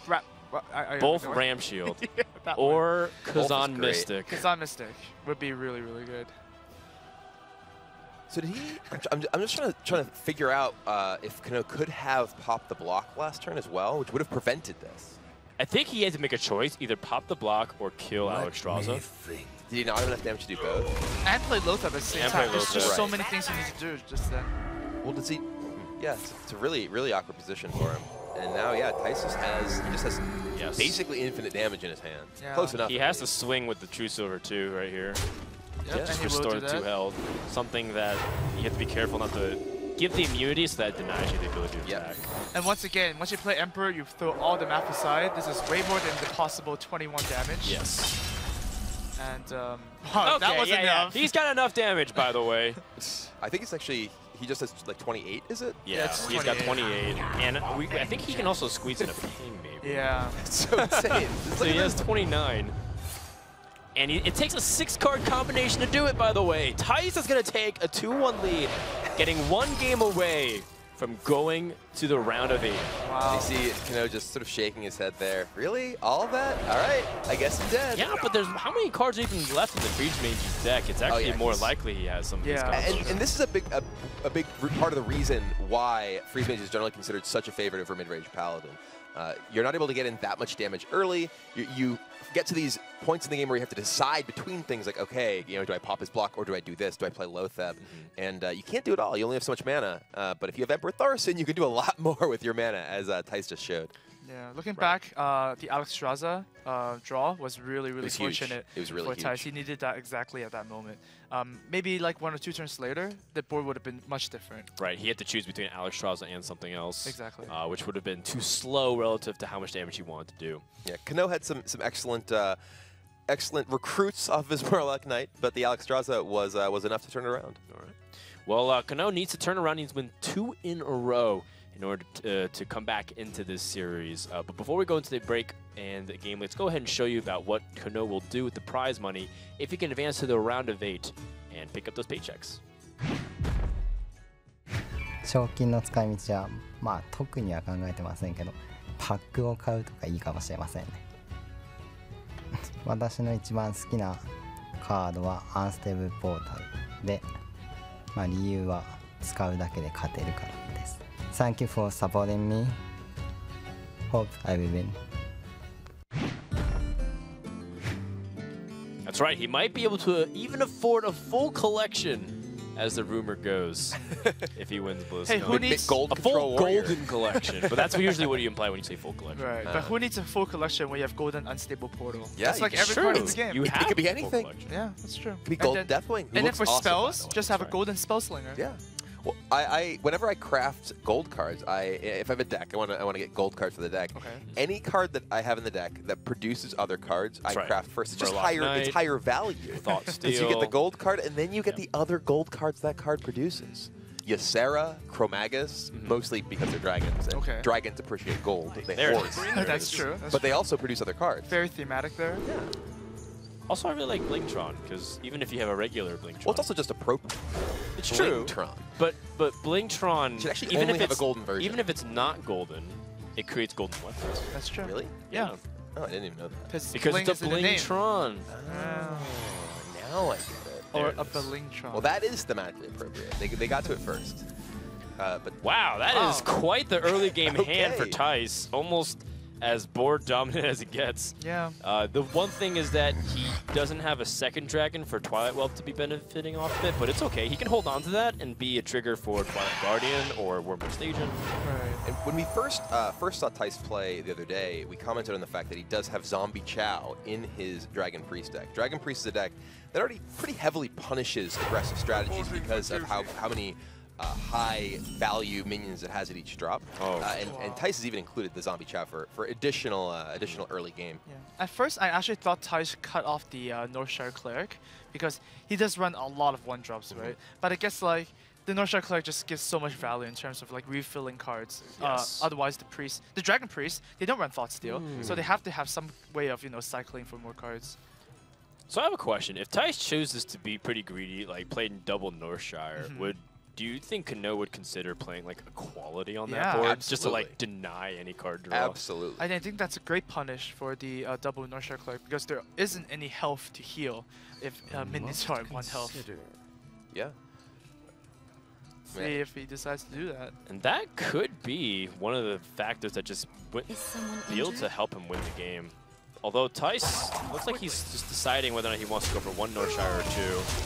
B: Both Ram Shield
C: Yeah, that one.
B: or Kazan
A: great.
B: Mystic.
C: Kazan Mystic would be really, really good.
A: So did he? I'm just trying to figure out if Kano could have popped the block last turn as well, which would have prevented this.
B: I think he had to make a choice, either pop the block or kill Alexstrasza.
A: Did he not have enough damage to do both?
C: And play Lothar at the same
B: And
C: time.
B: play
C: There's
B: Lothar.
C: just so
A: Right.
C: many things he needs to do just then.
A: Well, does he? Yeah, it's a really, really awkward position for him. And now, yeah, Thijs just has
B: Yes.
A: basically infinite damage in his hand.
C: Yeah.
A: Close enough.
B: He has to swing with the True Silver too, right here.
C: Yep, and
B: Just
C: he will
B: restore
C: do
B: the
C: that.
B: 2 health. Something that you have to be careful not to give the immunity, so that denies you the ability to
A: Yeah.
B: attack.
C: And once again, once you play Emperor, you throw all the math aside. This is way more than the possible 21 damage.
B: Yes.
C: And wow, that was enough.
B: He's got enough damage, by the way.
A: I think it's actually he just has like 28. Is it?
B: Yeah,
C: it's
B: he's got
C: 28.
B: 28. And I think he can also squeeze in a ping, maybe.
C: Yeah.
A: It's so insane. It's
B: So
A: like
B: he has 29. And it takes a 6-card combination to do it, by the way. Thijs is going to take a 2-1 lead, getting 1 game away from going to the round of 8.
C: Wow.
A: You see Kano just sort of shaking his head there. Really? All of that? All right. I guess I'm dead.
B: Yeah, but there's how many cards are even left in the Freeze Mage's deck? It's actually
A: yeah,
B: more
A: he's-
B: likely he has some of these
C: Yeah.
B: cards.
A: And this is a big part of the reason why Freeze Mage is generally considered such a favorite over mid-range Paladin. You're not able to get in that much damage early. You get to these points in the game where you have to decide between things like, okay, you know, do I pop his block or do I do this? Do I play Lotheb? And you can't do it all. You only have so much mana. But if you have Emperor Thorson, you can do a lot more with your mana, as Thijs just showed.
C: Yeah, looking back, the Alexstrasza draw was really, really
A: was huge.
C: fortunate
A: It was really
C: for Thijs.
A: huge.
C: He needed that exactly at that moment. Maybe like 1 or 2 turns later, the board would have been much different.
B: Right, he had to choose between Alexstrasza and something else.
C: Exactly.
B: Which would have been too slow relative to how much damage he wanted to do.
A: Yeah, Kano had some excellent excellent recruits off his Murloc Knight, but the Alexstrasza was enough to turn it around.
B: All right. Well, Kano needs to turn around. He needs to win 2 in a row in order to come back into this series. But before we go into the break and the game, let's go ahead and show you about what Kano will do with the prize money if he can advance to the round of 8 and pick up those paychecks.
E: 賞金の使い道はまあ特には考えてませんけど、パックを買うとかいいかもしれませんね。私の一番好きなカードはアンステーブルポータルで、まあ理由は使うだけで勝てるからです。Thank you for supporting me. Hope I will win.
B: That's right, he might be able to even afford a full collection, as the rumor goes, if he wins BlizzCon.
C: Hey, who needs
A: gold
B: a full
A: control warrior.
B: golden collection? But that's usually what you imply when you say full collection.
C: Right, but who needs a full collection when you have Golden Unstable Portal?
A: Yeah,
C: That's like
A: you
C: every
B: True.
C: card in this game.
B: You have
A: could be
B: a full
A: anything.
B: collection.
C: Yeah, that's true.
A: Could be
C: And
A: Golden
C: then-
A: Deathwing. who
C: And then
A: looks
C: for
A: awesome, by
C: spells,
A: the way.
C: just have a
B: right.
C: Golden Spellslinger.
A: Yeah. Well, whenever I craft gold cards, if I have a deck, I want to get gold cards for the deck.
C: Okay.
A: Any card that I have in the deck that produces other cards, I
B: right.
A: craft first. It's just
B: Murloc
A: higher.
B: Knight,
A: It's higher value.
B: Thought
A: So you get
B: Steal.
A: the gold card, and then you get the other gold cards that card produces. Ysera, Chromagus, mostly because they're dragons. And
C: Okay.
A: dragons appreciate gold. They
B: There it
A: hoard.
B: is.
C: That's true. That's
A: But
C: true.
A: they also produce other cards.
C: Very thematic there.
B: Also, I really like Blingtron, because even if you have a regular Blingtron...
A: Well, it's also just a pro.
B: It's true.
A: Blingtron.
B: But Blingtron...
A: Should actually
B: even
A: only
B: if
A: have a
B: it's,
A: golden version.
B: Even if it's not golden, it creates golden weapons.
C: That's true.
A: Really?
C: Yeah.
A: Oh, I didn't even know that.
B: Because
C: Bling
B: it's a
C: is in the name.
B: Blingtron.
A: Now I get it.
C: Or
B: There
C: a
B: it is.
C: Blingtron.
A: Well, that is thematically appropriate. They got to it first. But
B: Wow, that is quite the early game hand for
A: Okay.
B: Thijs. Almost as board dominant as it gets.
C: Yeah.
B: The one thing is that he doesn't have a second dragon for Twilight Whelp to be benefiting off of it, but it's okay. He can hold on to that and be a trigger for Twilight Guardian or Wormwood Agent.
C: Right.
A: and when we first saw Thijs play the other day, we commented on the fact that he does have Zombie Chow in his Dragon Priest deck. Dragon Priest is a deck that already pretty heavily punishes aggressive strategies because of how many high value minions it has at each drop. And Thijs has even included the Zombie Chow for additional early game.
C: Yeah. At first, I actually thought Thijs cut off the Northshire Cleric because he does run a lot of one-drops, right? But I guess like the Northshire Cleric just gives so much value in terms of like refilling cards.
B: Yes.
C: Otherwise, the Dragon Priest, they don't run Thought Steal, so they have to have some way of cycling for more cards.
B: So I have a question. If Thijs chooses to be pretty greedy, like playing double Northshire, do you think Kano would consider playing like Equality on that
C: Yeah,
B: board just to
A: absolutely.
B: like deny any card draw?
A: Absolutely.
C: I think that's a great punish for the double Northshire Cleric because there isn't any health to heal if minions are at 1 health.
A: Yeah.
C: See if he decides to do that.
B: And that could be one of the factors that just would
F: Is someone
B: be able to
F: injured?
B: help him win the game. Although Thijs looks like he's just deciding whether or not he wants to go for 1 Northshire or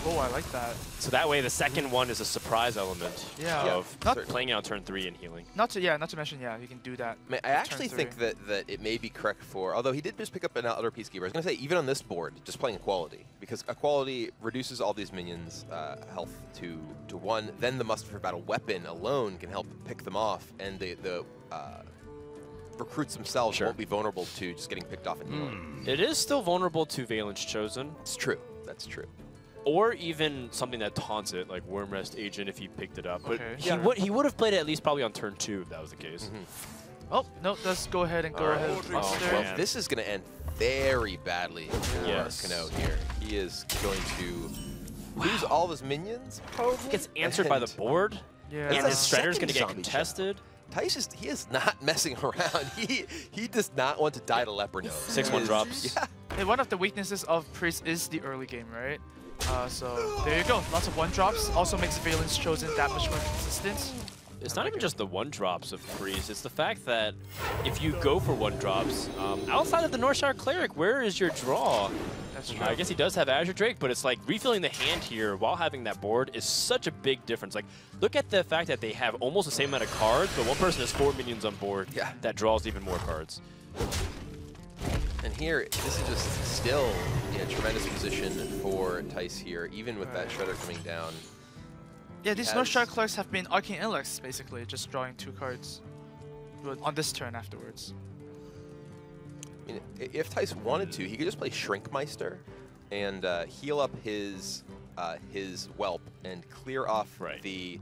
B: 2.
C: Oh, I like that.
B: So that way the second one is a surprise element
C: Yeah.
B: of
C: Not-
B: playing out turn 3 and healing.
C: Not to mention, you can do that.
A: I actually
C: turn
A: think
C: three.
A: that it may be correct for, although he did just pick up another Peacekeeper, I was going to say, even on this board, just playing Equality, because Equality reduces all these minions' health to 1, then the Muster for Battle weapon alone can help pick them off, and the recruits themselves won't be vulnerable to just getting picked off and healing.
B: It is still vulnerable to Valence Chosen,
A: It's true. That's true.
B: or even something that taunts it, like Wormrest Agent if he picked it up. But
C: Okay.
B: he would have played it at least probably on turn 2 if that was the case.
C: Oh, no, let's go ahead and go ahead with
B: Oh,
C: Monster.
A: Well,
B: man.
A: this is going to end very badly for
B: Yes.
A: Kano here. He is going to lose all of his minions, probably.
B: It gets answered by the
A: and
B: board,
C: Yeah.
B: and
A: a
B: his Shredder's going
A: second
B: to get
A: zombie
B: contested.
A: Thijs he is not messing around. He does not want to die to Leper Nose.
B: 6/1 drops.
A: Yeah.
C: And one of the weaknesses of Priest is the early game, right? So there you go. Lots of 1-drops. Also makes Valence Chosen that much more consistent.
B: It's not even just the 1-drops of Priest, it's the fact that if you go for 1-drops, outside of the Northshire Cleric, where is your draw?
C: That's true.
B: I guess he does have Azure Drake, but it's like refilling the hand here while having that board is such a big difference. Like, look at the fact that they have almost the same amount of cards, but one person has 4 minions on board that draws even more cards.
A: And here, this is just still in a tremendous position for Thijs here, even with that Shredder coming down.
C: Yeah, these
A: has-
C: Northshire Clerics have been Arcane Intellects, basically, just drawing 2 cards on this turn afterwards.
A: I mean, if Thijs wanted to, he could just play Shrinkmeister and heal up his Whelp and clear off the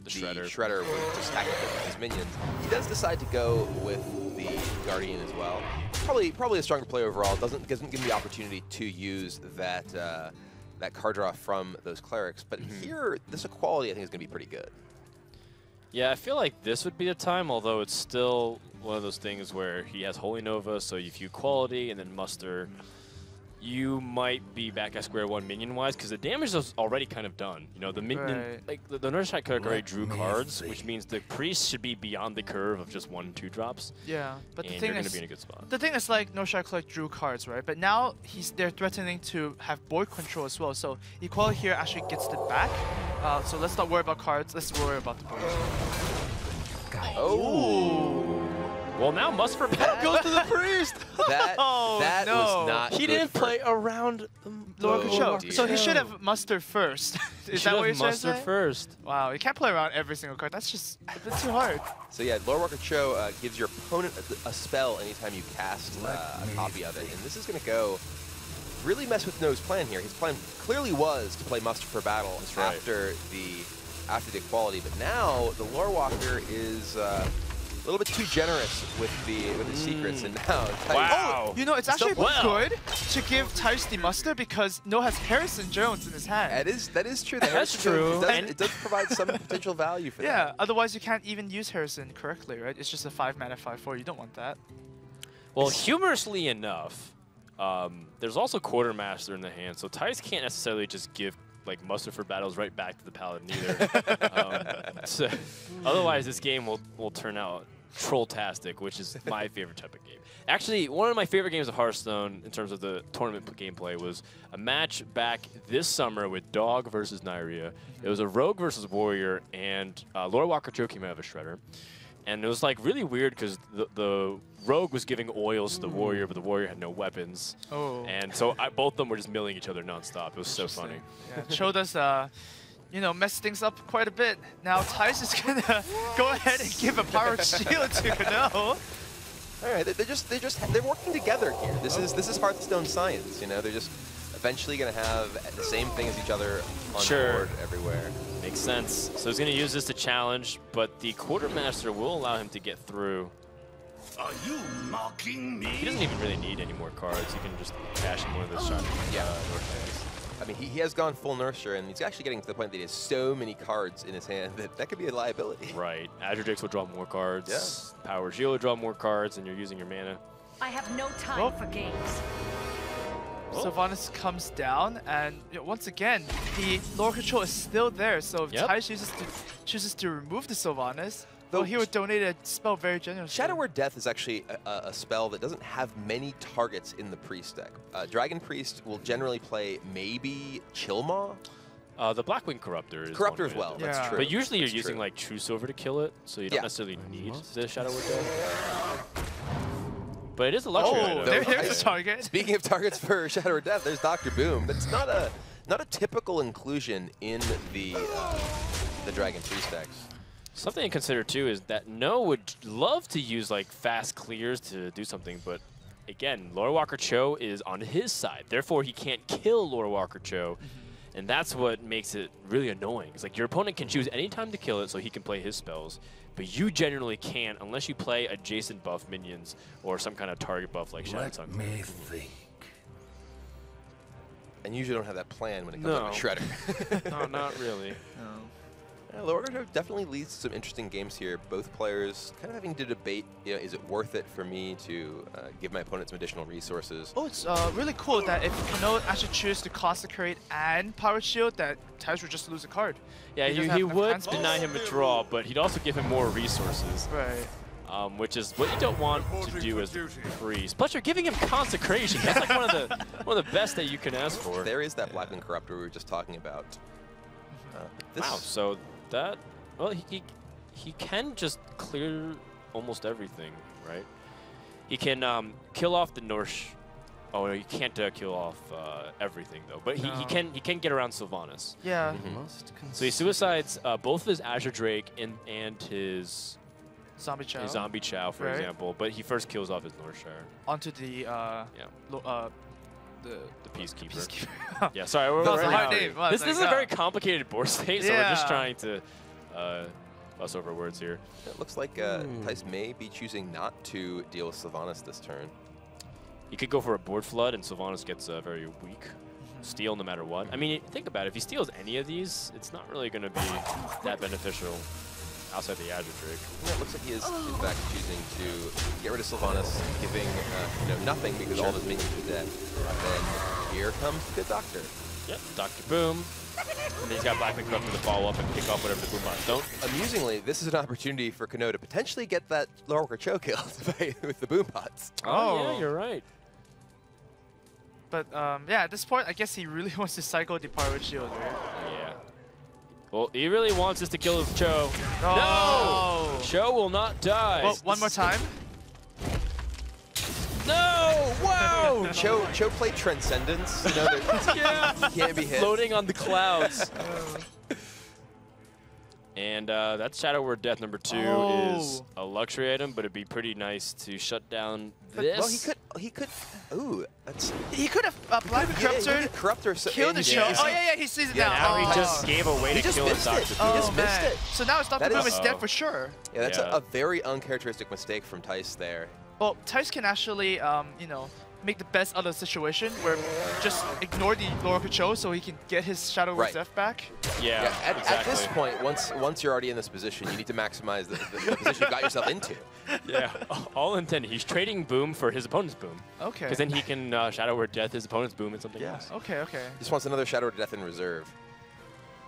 A: Shredder with just stacking his minions. He does decide to go with the Guardian as well. Probably a stronger play overall. Doesn't give him the opportunity to use that card draw from those clerics. But here, this Equality I think is going to be pretty good.
B: Yeah, I feel like this would be the time, although it's still one of those things where he has Holy Nova, so if you Quality and then Muster, you might be back at square one minion-wise, because the damage is already kind of done. You know, the minion, like the Northshire Cleric already drew cards, which means the Priest should be beyond the curve of just 1-2 drops.
C: Yeah, but the
B: and
C: thing
B: you're going to
C: is,
B: be in a good spot.
C: the thing is, like Northshire Cleric drew cards, right? But now they're threatening to have board control as well. So Equality here actually gets it back. So let's not worry about cards. Let's worry about the board.
A: Oh!
B: Well, now Muster for Battle goes to the Priest.
A: That was not
B: He
A: good
B: didn't
A: for-
B: play around
C: Lord Control.
A: dear.
C: So he should have mustered first. Is that what you're trying to
B: Mustered
C: say?
B: first.
C: Wow, you can't play around every single card. That's just a bit too hard.
A: So yeah, Lore Walker Cho gives your opponent a spell anytime you cast a copy of it, and this is going to go really mess with No's plan here. His plan clearly was to play Muster for Battle after the Equality, but now the Lore Walker is little bit too generous with the secrets, and now Thijs,
B: Wow.
C: Oh, you know, it's actually
B: Well.
C: good to give Thijs the Muster because No has Harrison Jones in his hand.
A: that is true. The
B: That's
A: Harrison
B: true.
A: Jones, it does provide some potential value for
C: Yeah,
A: that.
C: otherwise you can't even use Harrison correctly, right? It's just a 5-mana 5/4. You don't want that.
B: Well, humorously enough, there's also Quartermaster in the hand, so Thijs can't necessarily just give like Muster for battles right back to the Paladin either. So, otherwise, this game will turn out troll-tastic, which is my favorite type of game. Actually, one of my favorite games of Hearthstone in terms of the tournament gameplay was a match back this summer with Dog versus Nyria. It was a Rogue versus Warrior, and Lord Walker Cho came out of a Shredder. And it was like really weird because the Rogue was giving oils to the Warrior, but the Warrior had no weapons.
C: Oh.
B: And so both of them were just milling each other nonstop. It was so funny.
C: Yeah, Cho does, you know, mess things up quite a bit. Now Thijs is gonna go ahead and give a powered shield to Kano.
A: All right, they're working together here. This is Hearthstone science. You know, they're just eventually going to have the same thing as each other on the board everywhere.
B: Makes sense. So he's going to use this to challenge, but the Quartermaster will allow him to get through.
F: Are you mocking me?
B: He doesn't even really need any more cards. He can just cash in one of those shots.
A: I mean, he has gone full nurture, and he's actually getting to the point that he has so many cards in his hand that could be a liability.
B: Right. Azure Drakes will draw more cards.
A: Yeah.
B: Power Shield will draw more cards, and you're using your mana.
G: I have no time for games.
C: Sylvanas comes down, and you know, once again, the Lord Control is still there. So if Thijs chooses to remove the Sylvanas, well, he would donate a spell very generously.
A: Shadow Word Death is actually a spell that doesn't have many targets in the Priest deck. Dragon Priest will generally play maybe Chillmaw.
B: The Blackwing Corruptor is
A: Corruptor
B: one
A: as
B: way
A: well,
B: to do it.
A: that's true.
B: But usually you're
A: That's
B: using
A: true.
B: like True Silver to kill it, so you don't necessarily need the Shadow Word Death. But it is a luxury item.
C: There's a target.
A: Speaking of targets for Shadow Word Death, there's Dr. Boom. That's not a typical inclusion in the Dragon Priest decks.
B: Something to consider too is that No would love to use like fast clears to do something, but again, Lord Walker Cho is on his side. Therefore, he can't kill Lord Walker Cho, and that's what makes it really annoying. It's like your opponent can choose any time to kill it so he can play his spells, but you generally can't unless you play adjacent buff minions or some kind of target buff like Shadow Tongue.
F: Let me think.
A: And you usually don't have that plan when it comes up to Shredder.
B: No, not really.
A: Yeah, Lord Walker Cho definitely leads to some interesting games here. Both players kind of having to debate, you know, is it worth it for me to give my opponent some additional resources?
C: Oh, it's really cool that if Kano actually chooses to Consecrate and Power Shield, that Thijs would just lose a card.
B: Yeah,
C: He doesn't
B: he
C: have enough
B: would
C: hand space.
B: deny him a draw, but he'd also give him more resources.
C: Right.
B: Which is what you don't want to do as a priest. Plus, you're giving him consecration. That's like one of the best that you can ask for.
A: There is that Blackwing Corruptor we were just talking about.
B: Wow. So that he can just clear almost everything, right? He can kill off the Norsh. Oh no, you can't kill off everything though. But he can get around Sylvanas.
C: Yeah.
B: So he suicides both of his Azure Drake and his
C: Zombie Chow.
B: His Zombie Chow, for example, but he first kills off his Northshire.
C: Onto the
B: the Peacekeeper.
C: Peacekeeper.
B: Yeah, sorry.
C: That's a hard name.
B: This is a very complicated board state, so we're just
C: Yeah.
B: trying to fuss over words here.
A: It looks like Thijs may be choosing not to deal with Sylvanas this turn.
B: He could go for a board flood, and Sylvanas gets very weak. Steal no matter what. I mean, think about it. If he steals any of these, it's not really going to be that beneficial outside the Azure Drake.
A: Yeah, it looks like he is, in fact, choosing to get rid of Sylvanas, giving nothing because all of his minions are dead. Then here comes the Doctor.
B: Yep, Dr. Boom. And then he's got Blackwing Corruptor to follow up and pick off whatever the Boombots don't.
A: Amusingly, this is an opportunity for Kano to potentially get that Lord Walker Cho killed with the Boombots.
B: Oh, yeah, you're right.
C: But yeah, at this point, I guess he really wants to cycle the Power Shield, right?
B: Yeah. Well, he really wants us to kill Cho.
C: Oh.
B: No! Cho will not die.
C: Well, one more time.
B: No! Wow!
A: Cho played Transcendence. You know,
B: yeah.
A: he can't be hit.
B: Floating on the clouds. And that Shadow Word Death number 2 is a luxury item, but it'd be pretty nice to shut down this.
A: Well, he could. Ooh, that's.
C: He could have Black Corruptor
A: killed
C: the show. Oh yeah, he sees it now.
B: Now he just gave a way to kill his Dr. Boom.
A: He just missed it.
C: So now his Dr. Boom is dead for sure.
A: Yeah, that's a very uncharacteristic mistake from Thijs there.
C: Well, Thijs can actually, you know, make the best out of the situation where just ignore the Laura Control so he can get his Shadow Word Death back.
B: Yeah,
A: at this point, once you're already in this position, you need to maximize the position you got yourself into.
B: Yeah, all intended. He's trading Boom for his opponent's Boom.
C: Okay.
B: Because then he can Shadow Word Death his opponent's Boom and something else.
C: Okay, okay.
A: He just wants another Shadow Word Death in reserve.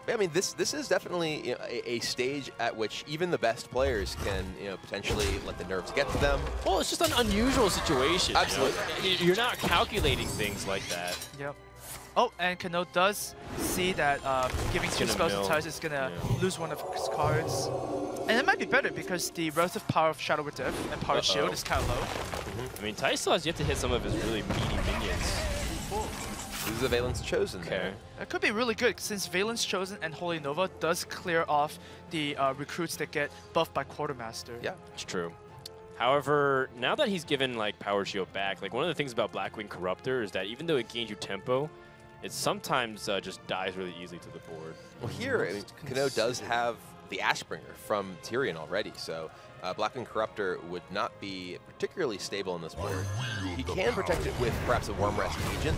A: I mean, this is definitely, you know, a stage at which even the best players can, you know, potentially let the nerves get to them.
B: Well, it's just an unusual situation.
A: Absolutely.
B: You know? You're not calculating things like that.
C: Yep. Oh, and Kano does see that giving 2 spells to Thijs is going to lose one of his cards. And it might be better because the relative power of Shadow Word Death and Power Shield is kind of low.
B: I mean, Thijs still has yet to hit some of his really meaty minions.
A: This is a Valence Chosen there.
C: That could be really good since Valence Chosen and Holy Nova does clear off the recruits that get buffed by Quartermaster.
A: Yeah,
B: it's true. However, now that he's given like Power Shield back, like one of the things about Blackwing Corruptor is that even though it gains you tempo, it sometimes just dies really easily to the board.
A: Well, here, I mean, Kano does have the Ashbringer from Tyrion already, so Blackwing Corruptor would not be particularly stable in this board. He can protect it with perhaps a Wormrest Agent.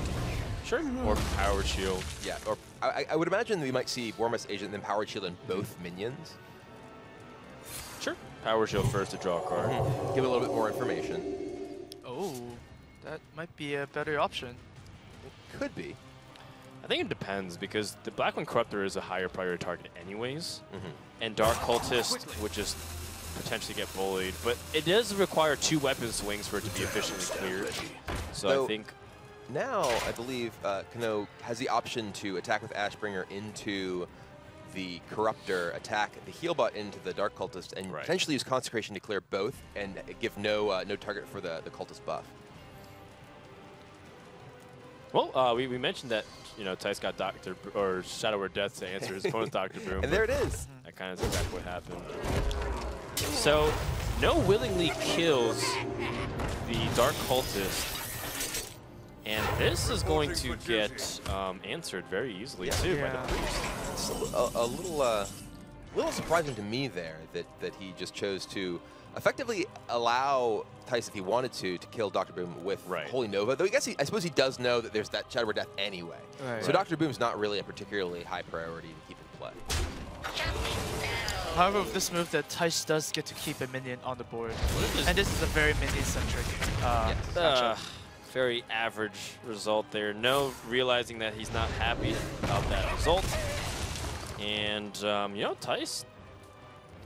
B: Sure. Or Power Shield.
A: Yeah, or I would imagine we might see Wormrest Agent and then Power Shield in both minions.
B: Sure. Power Shield first to draw a card.
A: Give a little bit more information.
C: Oh, that might be a better option.
A: It could be.
B: I think it depends because the Blackwing Corruptor is a higher priority target anyways. And Dark Cultist would just potentially get bullied. But it does require 2 weapon swings for it to be efficiently cleared. So I think...
A: Now, I believe Kano has the option to attack with Ashbringer into the Corruptor, attack the Healbot into the Dark Cultist, and potentially use Consecration to clear both and give no target for the Cultist buff.
B: Well, we mentioned that, you know, Thijs got Shadow Word Death to answer his opponent's Dr. Boom.
A: And there it is.
B: That kind of is exactly what happened. So, No willingly kills the Dark Cultist. And this is going to get answered very easily too by the priest.
A: It's a little surprising to me there that he just chose to effectively allow Thijs, if he wanted to kill Dr. Boom with Holy Nova. Though I suppose he does know that there's that Shadow Word Death anyway. So Dr. Boom's not really a particularly high priority to keep in play.
C: However, with this move, that Thijs does get to keep a minion on the board. And this is a very minion-centric matchup.
B: Very average result there. No realizing that he's not happy about that result. And, you know, Thijs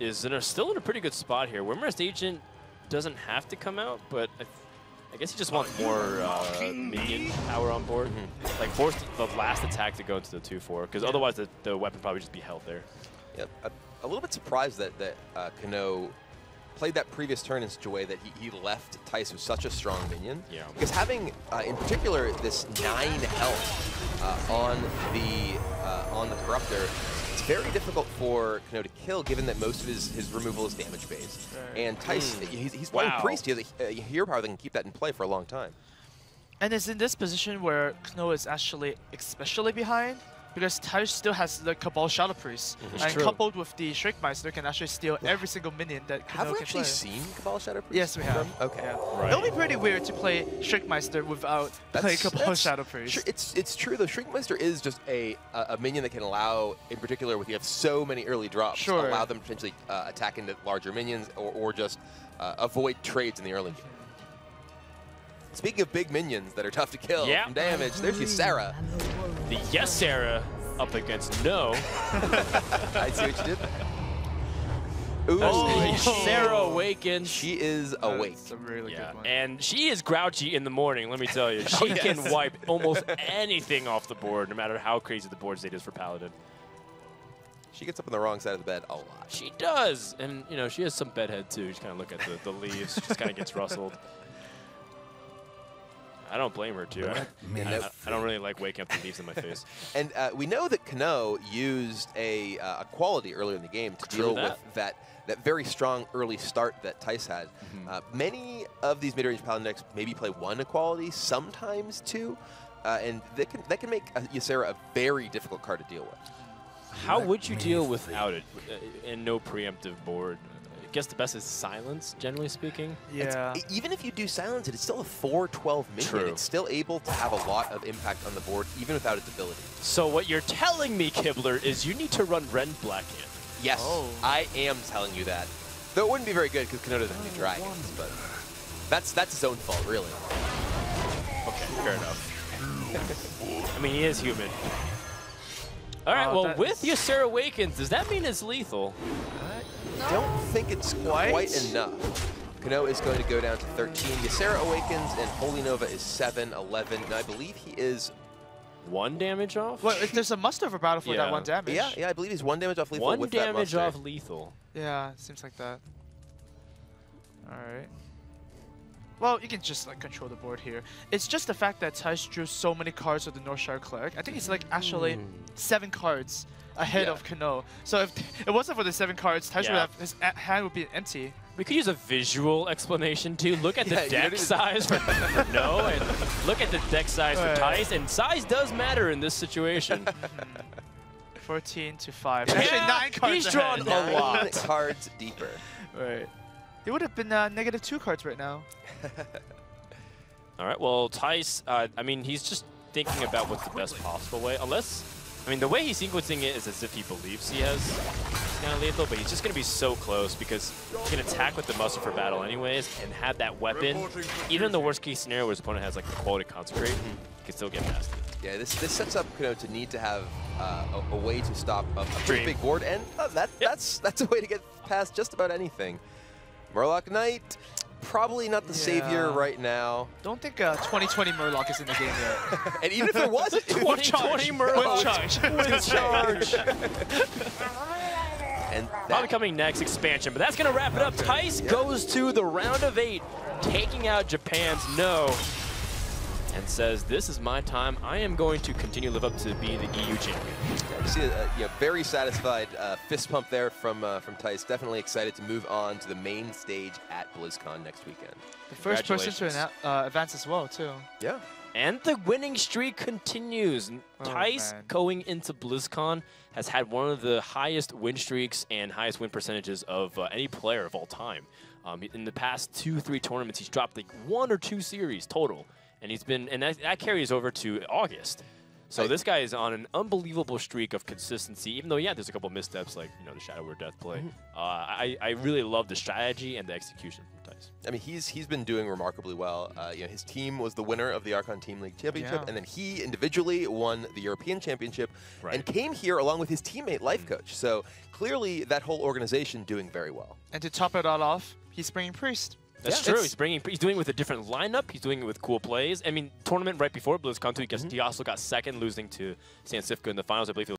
B: is still in a pretty good spot here. Wormrest Agent doesn't have to come out, but I guess he just wants more minion power on board. Like, force the last attack to go into the 2-4, because otherwise the weapon probably just be held there.
A: Yep. A little bit surprised that Kano played that previous turn in such a way that he left Thijs with such a strong minion. Yeah. Because having, in particular, this 9 health on the Corruptor, it's very difficult for Kano to kill, given that most of his removal is damage based. And Thijs, he's playing Priest. He has a hero power that can keep that in play for a long time.
C: And it's in this position where Kano is actually especially behind, because Thijs still has the Cabal Shadow Priest, and coupled with the Shriekmeister can actually steal every single minion that Kano can play.
A: Have we actually seen Cabal Shadow Priest?
C: Yes, we have.
A: Okay.
C: Yeah. It'll be pretty weird to play Shriekmeister without playing Cabal Shadow Priest.
A: Sure, it's true though. Shriekmeister is just a minion that can allow, in particular, with you have so many early drops, allow them to potentially attack into larger minions or just avoid trades in the early game. Speaking of big minions that are tough to kill from damage, there's Ysera.
B: The Ysera up against No.
A: I see what you did there. Ooh,
B: Ysera awakened.
A: She is awake.
C: That's a really good one.
B: And she is grouchy in the morning, let me tell you. She can wipe almost anything off the board, no matter how crazy the board state is for Paladin.
A: She gets up on the wrong side of the bed a lot.
B: She does. And, you know, she has some bedhead, too. Just kind of look at the leaves. She just kind of gets rustled. I don't blame her, too. I don't really like waking up to leaves in my face.
A: And we know that Kano used a quality earlier in the game to deal with that very strong early start that Thijs had. Many of these mid-range Paladin decks maybe play one equality, sometimes two, and that can make Ysera a very difficult card to deal with.
B: How would you deal without it and no preemptive board? I guess the best is silence, generally speaking.
C: Yeah.
A: Even if you do silence it, it's still a 4/12 minion.
B: True.
A: It's still able to have a lot of impact on the board, even without its ability.
B: So what you're telling me, Kibler, is you need to run Ren Blackhand.
A: Yes,
C: Oh.
A: I am telling you that. Though it wouldn't be very good because Kano doesn't have any dragons, but that's his own fault, really.
B: Okay, fair enough. I mean, he is human. All right, well, with Ysera Awakens, does that mean it's lethal?
A: I don't think it's quite enough. Kano is going to go down to 13. Ysera Awakens and Holy Nova is 7, 11. And I believe he is
B: 1 damage off?
C: Well, if there's a muster battle for that 1 damage.
A: Yeah, I believe he's 1 damage off lethal
B: 1
A: with
B: damage
A: that
B: off
A: muster.
B: lethal.
C: Yeah, seems like that. Alright. Well, you can just like control the board here. It's just the fact that Thijs drew so many cards with the Northshire Cleric. I think he's like actually 7 cards ahead of Kano. So if it wasn't for the 7 cards, Thijs would have, his hand would be empty.
B: We could use a visual explanation too. Look at the deck size for No, and look at the deck size for Thijs, and size does matter in this situation.
C: 14 to 5.
B: Yeah,
C: Actually, 9 cards
B: he's drawn
C: ahead.
B: a lot.
A: 9 cards deeper.
C: Right. It would have been -2 cards right now.
B: All right, well, Thijs, I mean, he's just thinking about what's the best possible way. Unless, I mean, the way he's sequencing it is as if he believes he has kind of lethal, but he's just going to be so close because he can attack with the muster for battle anyways and have that weapon. Even in the worst case scenario where his opponent has like the quality consecrate, he can still get past it.
A: Yeah, this sets up Kano to need to have a way to stop a pretty big board, and that's a way to get past just about anything. Murloc Knight, probably not the savior right now.
C: Don't think 2020 Murloc is in the game yet.
A: And even if there was,
B: 2020 Murloc.
C: With charge.
A: And
B: Probably coming next expansion, but that's going to wrap it up. Thijs goes to the round of 8, taking out Japan's No, and says, this is my time. I am going to continue to live up to being the EU champion.
A: You see a very satisfied fist pump there from Thijs. Definitely excited to move on to the main stage at BlizzCon next weekend.
C: The first person to advance as well, too.
A: Yeah.
B: And the winning streak continues. Thijs, going into BlizzCon, has had one of the highest win streaks and highest win percentages of any player of all time. In the past 2-3 tournaments, he's dropped like 1 or 2 series total. And he's been, and that carries over to August. So this guy is on an unbelievable streak of consistency, even though, yeah, there's a couple missteps like, you know, the Shadow Word Death play. I really love the strategy and the execution from Thijs.
A: I mean, he's been doing remarkably well. You know, his team was the winner of the Archon Team League Championship, and then he individually won the European Championship and came here along with his teammate, Life Coach. So clearly that whole organization doing very well.
C: And to top it all off, he's bringing Priest.
B: That's true. He's doing it with a different lineup. He's doing it with cool plays. I mean, tournament right before BlizzCon 2, he also got second, losing to San Sifka in the finals. I believe he